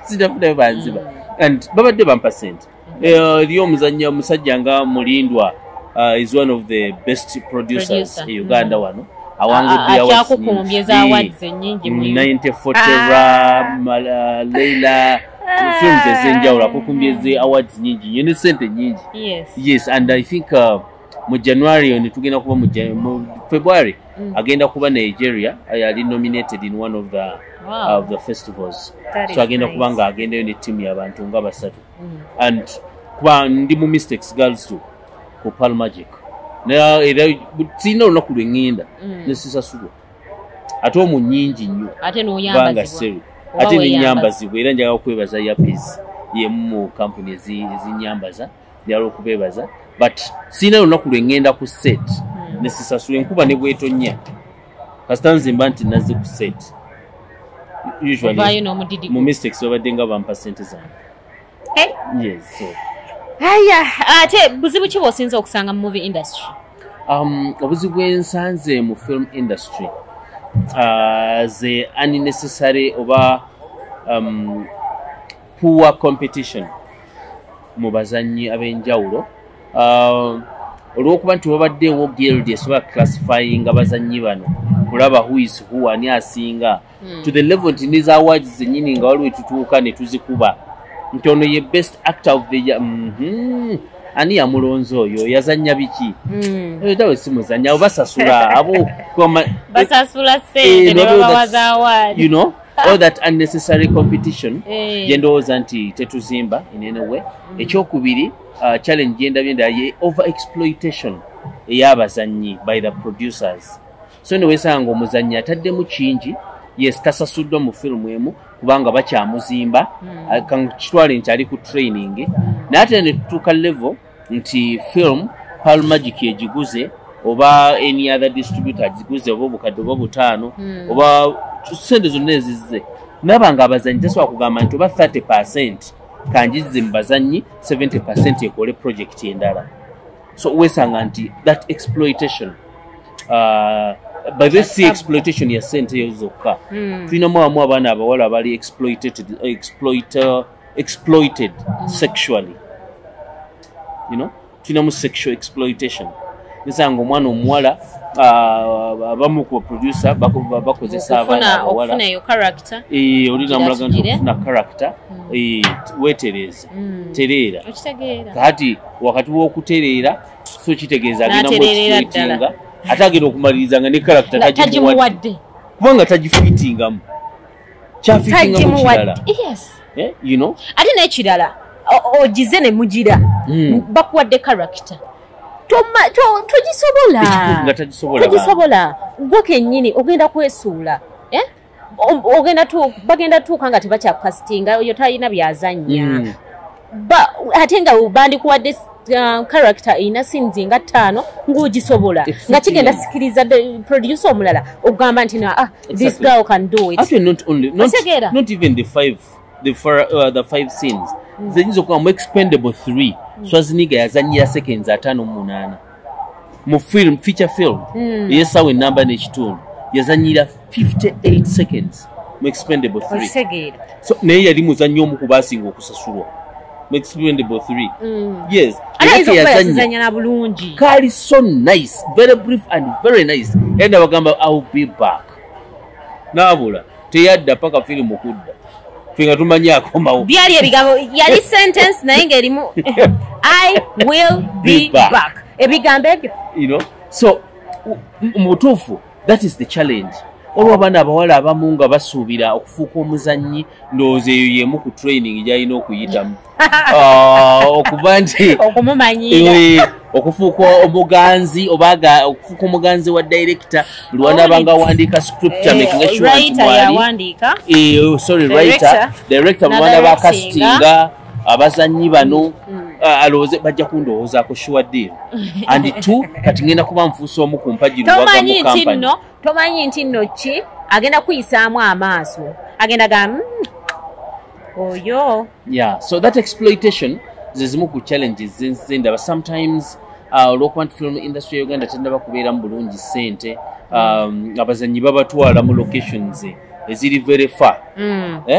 sinafunayo banziba and babadde bampa sente eriyo omuzannyi omusajja nga Mulindwa is one of the best producers in Uganda wano awangudde awards nyingi 90 Leila films ezenjawulo akukumbyeze awards nyingi yene sente nyingi yes and I think mu January ne tugenda kuba mu February agenda kuba Nigeria ali nominated in one of the festivals so agenda kuba nga agendayo ne team y'abantu nga basatu and kuba ndi mu Mistakes Girls too ku Pearl Magic era sina olunaku lwengenda nesisasulwa ate omu nyingi nnyo ate n'oyambazibwa ate n'enyambazibwa era njaga okwebaza Yapis yemu mu company ezinyambaza njala okubebaza but sina olunaku lwengenda ku set nesisasula enkuba ne bwetonya kasita nzimba nti nazze ku set usually mu Mistakes babadde nga bampa sente zange yes so haya ate buzibu ki bw'osinza okusanga mu movie industry obuzibu ensanze mu film industry the unnecessary oba poor competition mu bazannyi ab'enjawulo olw'okuba nti wabaddeewo guild esobola classifying abazannyi bano kulaba who is who ani asinga to the level nti ne za awards zennyini nga waliwo etutuuka ne tuzikuba nti ono ye best actor of the year ani yamulonzo oyo yazannya biki dawe simuzannya abo basasula abo basasula sente ne babawaza award you know all that unnecessary competition yendowooza nti tetuzimba in any way ekyokubiri challenge yendabye ye over exploitation ey'abazannyi by the producers so newesanga omuzannyi ataddemu kingi yes tasasuddwa mu film emu kubanga bakyamuzimba kitwale nti ali ku training naate ne tutuuka level nti film Pearl Magic egiguze oba any other distributor agiguze oba obukadde oba butaano oba sente zonna ezizze nabanga abazannyi tasobola kugamba nti oba 30% kanjizze mu bazannyi 70% ekole project endala so wesanga nti that exploitation by this exploitation ya sente yozokka tulinamu abamu abaana abawala abali exploited sexually you know tulinamu sexual exploitation nisanga omwana omuwala abamu ku producer bakozesa abaana abawala okufuna yo character olina mulaga nti okufuna character wetereza tereera kati wakati w'okutereera so kitegeeza agenda mu exploitinga ate agenda okumaliriza ne character tagimuwadde kubanga tagifitingamu kyafitingamu kirala you know ate n'ekirala ogize ne mugira bakuwadde character togisobola gwe kennyini ogenda kwesuula bagenda tuuka nga tebakyakasitinga oyo talina byazannya ate nga bandikuwadde character ina scenes nga 5 ng'ogisobola nga kigenda sikiriza producer omulala ogamba nti this girl can do it. Actually, not even the 5 scenes. Zenyiza okuba mu expendable 3 Swaziniga yazanyira seconds 5 mu 8 mu film feature film yesawe namba n'ekitundu yazanyira 58 seconds mu Expendable 3 so naye yali muzannyo omu ku baasinga okusasulwa mu Expendable 3 yes yazanya na bulungi kali so nice very brief and very nice enda bagamba I'll be back nabula teyadda paka film okudda finga tumanyi akomawo byali ebigambo yali sentence naye ng'erimu I will be back ebigambo ebyo you know so mutuufu that is the challenge olwo abaana abawala abamu nga basuubira okufuuka omuzannyi ndowooza eyo yemu ku training gy'alina okuyitamu okuba nti okumumanyira okufuuka omuganzi oba okufuuka omuganzi wa director buli wanaabanga awandiika script making sure nti mwali director buli wanaaba castinga abazannyi bano alowooze bajja kundowoozaako sure deal and 2 kati ngenda kuba nfuusa omu ku mpagi luwaga mu kampani tomanyi nti nno ki agenda kuyisaamu amaaso agenda ga oyo yeah so that exploitation zezimu ku challenges zendaba sometimes olwokuba nti film industry ya Uganda tendaba kubeeramu bulungi ssente abazannyi babatwala mu locations eziri very far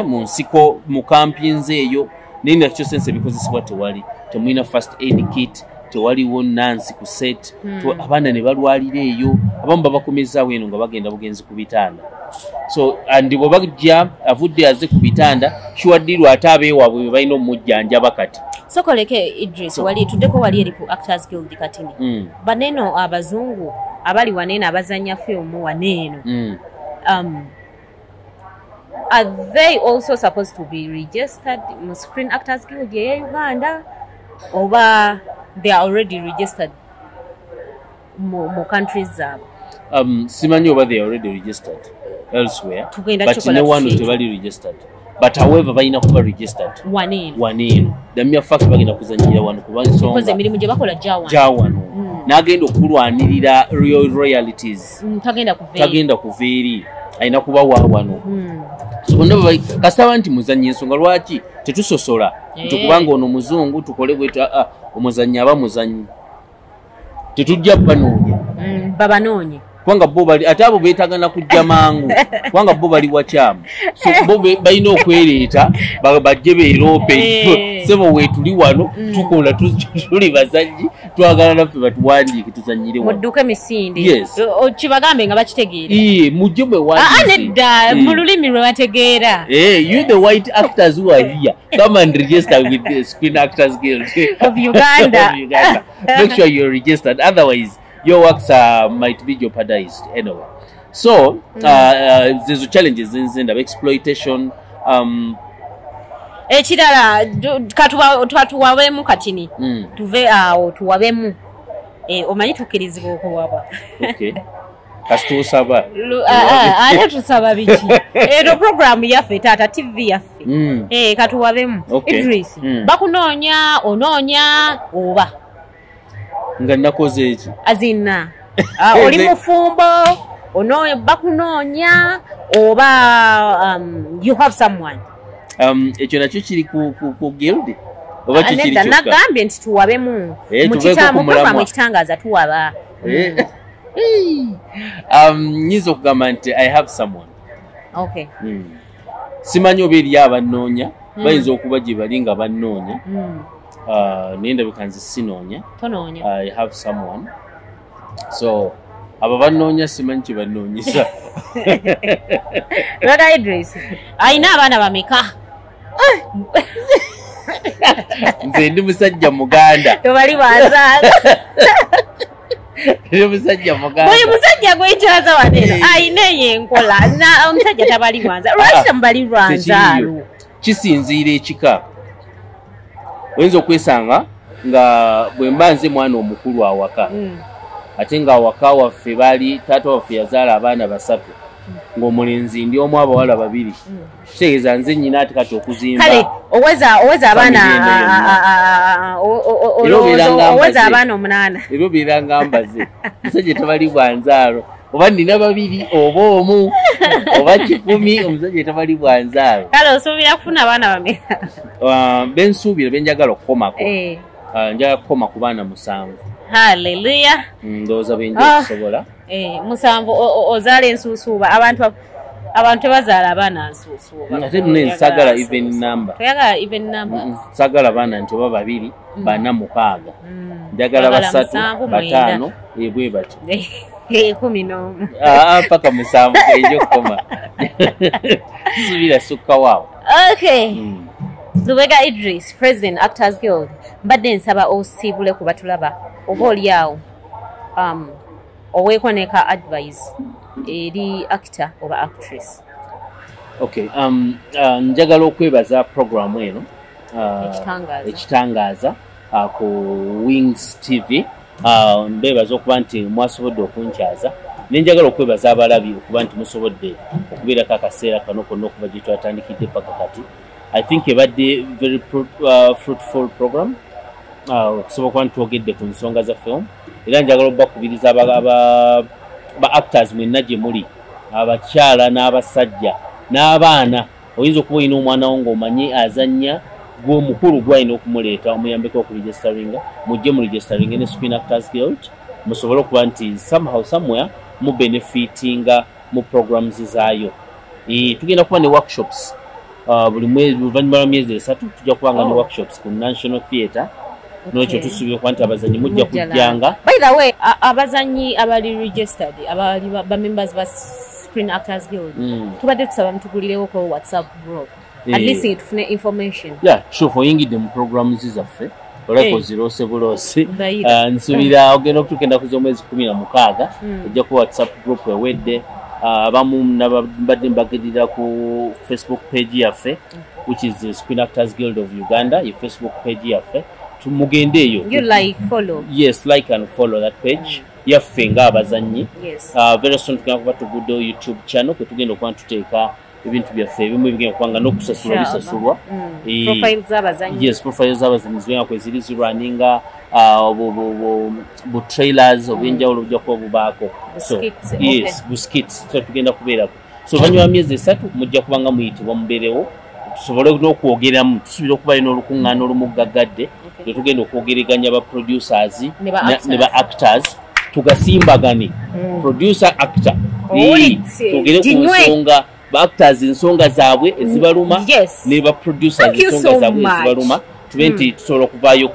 mu nsiko mu campings eyo naye nakyo sense ebikozesebwa tewali temulina first aid kit tewaliwo nansi ku set abaana ne balwalira eyo abamu babakomezaawo eno nga bagenda bugenzi ku bitanda so andi bwe bajja avudde aze ku bitanda kiwaddirwa ate abeewaabwe bwe balina omujjanjaba kati sokoleke Idris wali tuddeko wali eri ku Actors Guild katini baneeno abazungu abali waneeno abazanya fiimu waneeno are they also supposed to be registered in Screen Actors Guild ya Uganda oba they are already registered more countries simanyi oba they are already registered elsewhere but no one is already registered but however balina kuba registered waneeno damya fact bagenda kuzanyira wano kubanza emirimu gye bakola jawano n'agenda okulwanirira royalties tagenda kuveeri alina kuba wano so bonna kasaba nti muzanyi ensonga lwaki tetusosola nti kubanga ono muzungu tukole bwetu omuzanyi aba muzanyi tetujja babanoonye kubanga bo bali ate abo beetagana kujja mangu kubanga bo bali wakyamu so bo balina okwereeta bajje beerope sebo weetuli wano tukola tuli bazanyi twagala naffe batuwandiike tuzanyire wano mudduke misinde kibagambe nga bakitegeera mujje mwewandiise nedda mu lulimi lwe bategeera you the white actors who are here come and register with the Screen Actors Guild of Uganda. Make sure you're registered, otherwise your works might be jeopardized anyway. So there's challenges in the exploitation. Ekirala twatuwabemu katini tuve awo tuwabemu omanyi tukkirizibwa okuwaba kasitusaba ate tusaba biki ero program yaffe taata TV yaffe katuwabemu Idris bakunoonya onoonya oba nga nakoze eki azina oli mufumbo onoonya bakunoonya oba you have someone ekyo nakyo kiri ku guild oba kikiri kyokka nagambye nti tuwabemu mu programu ekitangaaza tuwaba nyiza okugamba nti I have someone simanyi oba eri abanoonya bayinza okuba gye bali nga bannoonya naye ndabika nze sinoonya I have someone so abo bannoonya simanyi kye bannoonyesa Brother Idris ayina abaana bameka nze ndi musajja muganda tobali banzaala ndi musajja muganda buli musajja gwekyaza waneeno ayina yenkola omusajja tabali lwanzaalo lwaki tamubali lwanzaalo kisinziira ekika oyinza okwesanga nga bwe mba nze mwana omukulu awaka ate nga awaka waffe baali taata waffe yazaala abaana 3 ng'omulenzi ndi omu abawala 2 kitegeeza nze nyina ati kati okuzimba kale oweza abaana oweza abaana 8 ebyo biranga mbaze musajja tabali bwanzaalo oba nina 2 oba omu oba 10 omusajja tabali bwanzaalo kale osuubira kufuna abaana bameka bensuubira benjagala okukomako njagala kukoma ku baana 7 Hallelujah. Ndowooza benje okusobola. Musanvu ozaala ensuusuuba abantu tebazaala abaana nsuusuuba. Ate nne sagala even number. Toyagala even number. Sagala abaana nti oba 2, 4, 6. Njagala 3, 5 bwe bati. 11. Paka 7 ejo koma. Subira sukka waawo. Okay. Lubega Idris, President Actors Guild. Mbadde nsaba osiibule ku batulaba oba oliawo oweekoneka advice eri actor oba actress. Okay, njagala okwebaza programu eno ekitangaaza ku Wings TV. Mbebaza okuba nti mwasobodde okunkyaza nenjagala okwebaza abalabi okuba nti musobodde okubeerako akaseera kano konna okuva gye twatandikidde paka kati. I think ebadde very fruitful program. Okusobola kuba ntwogedde ku nsonga za film era njagala obbakubiriza ba actors mwenna gye muli, abakyala n'abasajja n'abaana. Oyinza okuba olina omwana wo ng'omanyi azannya gw'omukulu gwalina okumuleeta omuyambeko okuregisteringa, mujje mu registering ne Screen Actors Guild musobole okuba nti somehow somewhere mu benefitinga mu programs zaayo. Tugenda kuba ne workshops buli mwezi, oluvannyuma lwa myezi 3 tujja kubanga ne workshops ku National Theatre. N'ekyo tusuubira okuba nti abazannyi mujja kujjanga. By the way, abazannyi abali registered abali ba members ba Screen Actors Guild tubadde tusaba mutugulirewo ko WhatsApp group at least tufune information. Yeah, sure, oyingidde mu programs zaffe oleko zirose bulose. Nsuubira ogenda okutukenda ku z'omwezi 16 ojja ku WhatsApp group ewedde. Abamu nabadde mbagirira ku Facebook page yaffe which is the Screen Actors Guild of Uganda, your Facebook page yaffe. Tumugende eyo. You like follow? Yes, like and follow that page. Yaffe nga abazannyi. Yes. Very soon tugenda kuba tuguddeo YouTube channel kwe tugenda okuba tuteeka ebintu byaffe ebimu ebigenda kubanga n'okusasula bisasulwa. Profile z'abazannyi. Yes, profile z'abazannyi zibenga kwe ziri zirwaninga bu trailers obwenjawulo bujja kuba bubaako. Yes, bu skits. So tugenda kubeerako. So oluvannyuma myezi 3 mujja kubanga muyitibwa mubeerewo tusobole n'okwogeramu. Tusuubira okuba alina olukuŋŋaana olumuggagadde tugenda okwogeraganya ba producers ne ba actors tugasimbagane. Producer actor tugere ku nsonga ba actors ensonga zaabwe ezibaluma ne ba producers ensonga zaabwe ezibaluma tube nti tusobola okuvaayo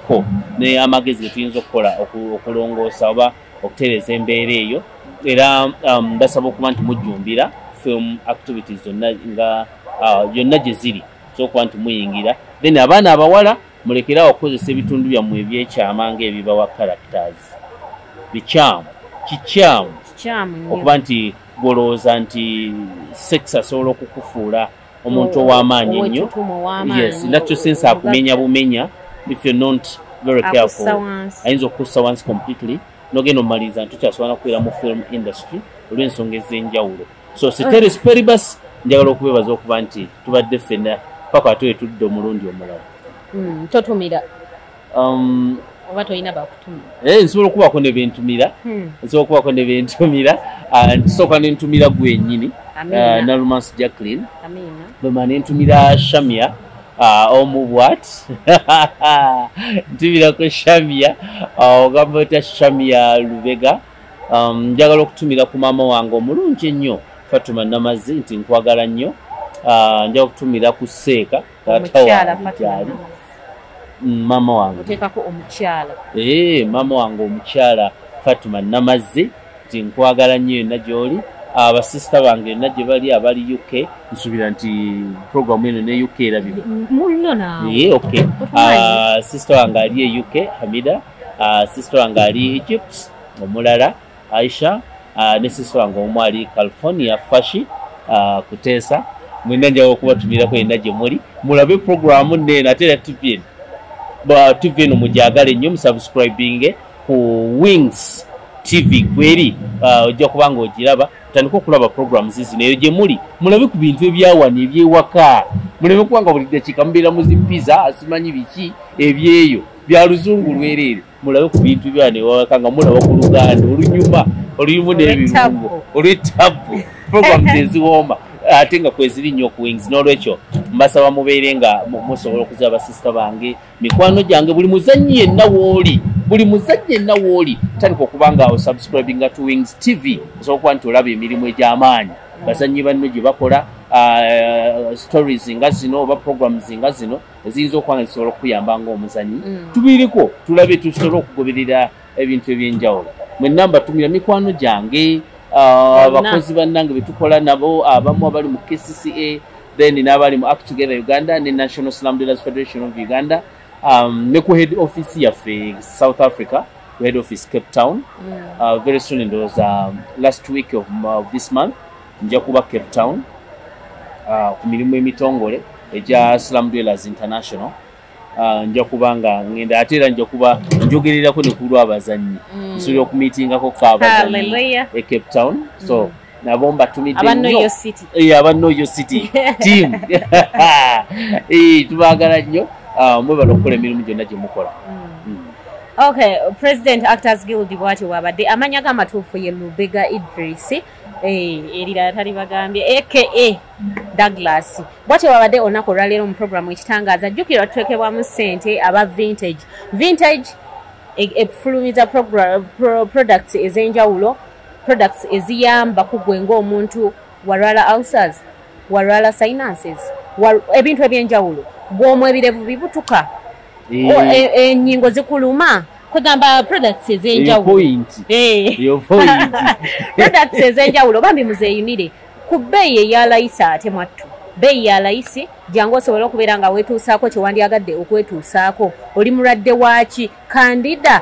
ne amagezi getuyinza okukola okulongoosa oba okutereeza embeera eyo. Era basaba okuba nti mujjumbira film activities zonna nga yonna gye ziri so okuba nti muyingira. Then abaana abawala mulekerawo okukozesa ebitundu byammwe ebyekyama ng'ebibawa characters. Kikyamu okuba nti golowooza nti sex asobola okukufuula omuntu ow'amaanyi ennyo. Yes, in that sense akumenya bumenya if you're not very careful. Ayinza okukussa once completely n'ogenda omaliriza nti tukyasobola kubeera mu film industry olw'ensonga ez'enjawulo. So ceteris paribus njagala okubeebaza okuba nti tubadde ffenna paka ate wetudde omulundi omulala. Totumira oba tolina bakutumira? Nsobola okubaako ne bentumira. Nsobola okubaako ne bentumira. Nsooka ne ntumira gwennyini Nalumans Jacqueline. Bwema ne ntumira Shamia omubwat. Ntumirako Shamia ogamba ota Shamia Lubega. Njagala okutumira ku maama wange omulungi ennyo Fatuma Namazi nti nkwagala nnyo. Njagala okutumira ku Seeka taata wange mama wange. Oteekako omukyala. Mama wange omukyala Fatuma Namazi nti nkwagala nnyo yonna gy'oli. Abasisita bange yonna gye bali abali UK nsuubira nti programu eno ne UK erabibwa. Mulino naawe. Okay. Sister wange ali e UK Hamida. Sister wange ali Egypt omulala Aisha. Ne sister wange omu ali California Fashi Kuteesa. Mwena njagala okubatumirako yenna gye muli mulabe programu nneeno ate era TVN. TV eno mujagale nnyo musubscribinge ku Wings TV kweri ojja kubanga ogiraba tutandika okulaba programs zino eyo gye muli mulabe ku bintu ebyawano ebyewaka muleme kubanga buli dakiika mubeera muzimpiza asimanyi biki ebyeyo bya luzungu lwereere mulabe ku bintu byawano ewaka nga mulaba ku Luganda olunyuma oluyimu n'ebirungo olw'ettabu programs eziwooma ate nga kweziri nnyo ku Wings. N'olwekyo mbasaba mubeere nga musobola okuzaba basisita bange mikwano gyange buli muzannyi yenna w'oli buli muzannyo yenna wooli tandika okuba nga osubscribinga to Wings TV osobola okuba nti olaba emirimu egy'amaanyi bazannyi banne gye bakola stories nga zino oba programs nga zino eziyinza okuba nga zisobola okuyamba ng'omuzannyi tubiiriko tulabe tusobola okugoberera ebintu ebyenjawulo mwenna mbatumira mikwano gyange abakozi bannange betukola nabo abamu abali mu KCCA then n'abali mu Act Together Uganda ne National Slum Dealers Federation of Uganda ne ku head office yaffe South Africa head office Cape Town very soon and was last week of this month nja kuba Cape Town ku mirimu emitongole eja Slum Dwellers International nja kuba nga ngenda ate era nja kuba njogererako ne kulwa abazannyi nsobola okumiitingako k'abazannyi e Cape Town so nabo mbatumidde aba Know Your City team tubaagala nnyo mwebala okukola emirimu gyonna gye mukola. Okay, President Actors Guild bwati wabadde amanya g'amatuufu ye Lubega Idris erira tali bagambye aka Douglas bwati wabadde olunaku olwaleero mu programu ekitangaaza jjukira tuteekebwamu ssente aba vintage efulumiza products ez'enjawulo products eziyamba kugwe ng'omuntu walwala ulcers walwala sinuses ebintu ebyenjawulo bw'omwa ebirevu bibutuka ennyingo zikuluma kugamba products ez'enjawulo products ez'enjawulo bambi muzeeyunire ku bbeeyi eya layisi ate mwattu bbeeyi ya layisi jangu osobola okubeera nga weetuusaako kyewandyagadde okwetuusaako oli mulwadde waaki kandida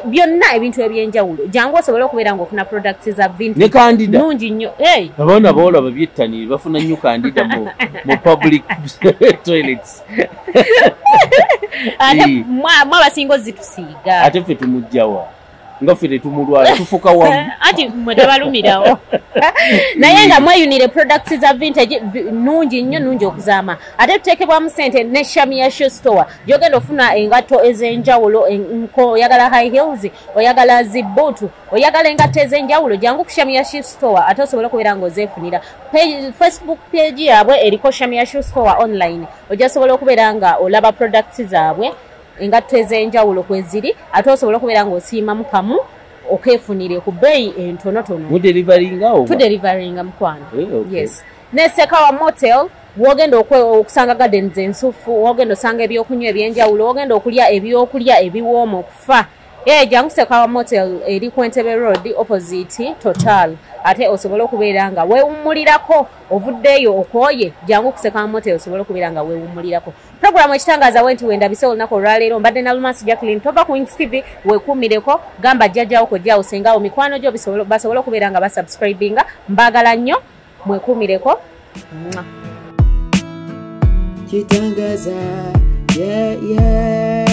byonna ebintu ebyenjawulo jangu osobola okubeera ngaofuna products za vintage ne kandida nungi nnyo abaana bawala babyettanire bafuna nnyo kandida mu public toilets ate mwabasinga ozitusiiga ate ffe tumugjawa nga ffe tetumulwala tufuka wamu ati mwe tebalumirawo naye nga mweyunire products za vintage nungi nnyo nungi okuzaama ate tuteekebwamu ssente ne Shamia Shoe Store gy'ogenda ofuna engatto ez'enjawulo oyagala high heels oyagala zibuutu oyagala engatto ez'enjawulo jangu ku Shamia Shoe Store ate osobola okubeera ng'ozeefunira Facebook page yaabwe eriko Shamia Shoe Store online ojja sobola okubeera nga olaba products zaabwe engatto ez'enjawulo kweziri ate osobola okubeera ng'osiimamu kamu okeefunire ku bbeeyi entonotono tuderivaringa mukwano yes ne Sekawa Motel wogenda okusanga gardens ensufu wogenda osanga ebyokunywa ebyenjawulo wogenda okulya ebyokulya ebiwooma okufa jangu Sekawa Motel eri ku Entebbe Road opposite Total ate osobola okubeera nga weewummulirako ovuddeeyo okooye jangu ku Sekawa Motel osobola okubeera nga weewummulirako programu ekitangaaza wenti wendabise olunaku olwaleero mbadde na Lumansi Jacqueline tova ku Wings TV weekuumireko gamba jjajjawo kojjawo sengawo mikwano gyo basobola okubeera nga basubscribinga mbaagala nnyo mwekuumireko Kitangaza yeah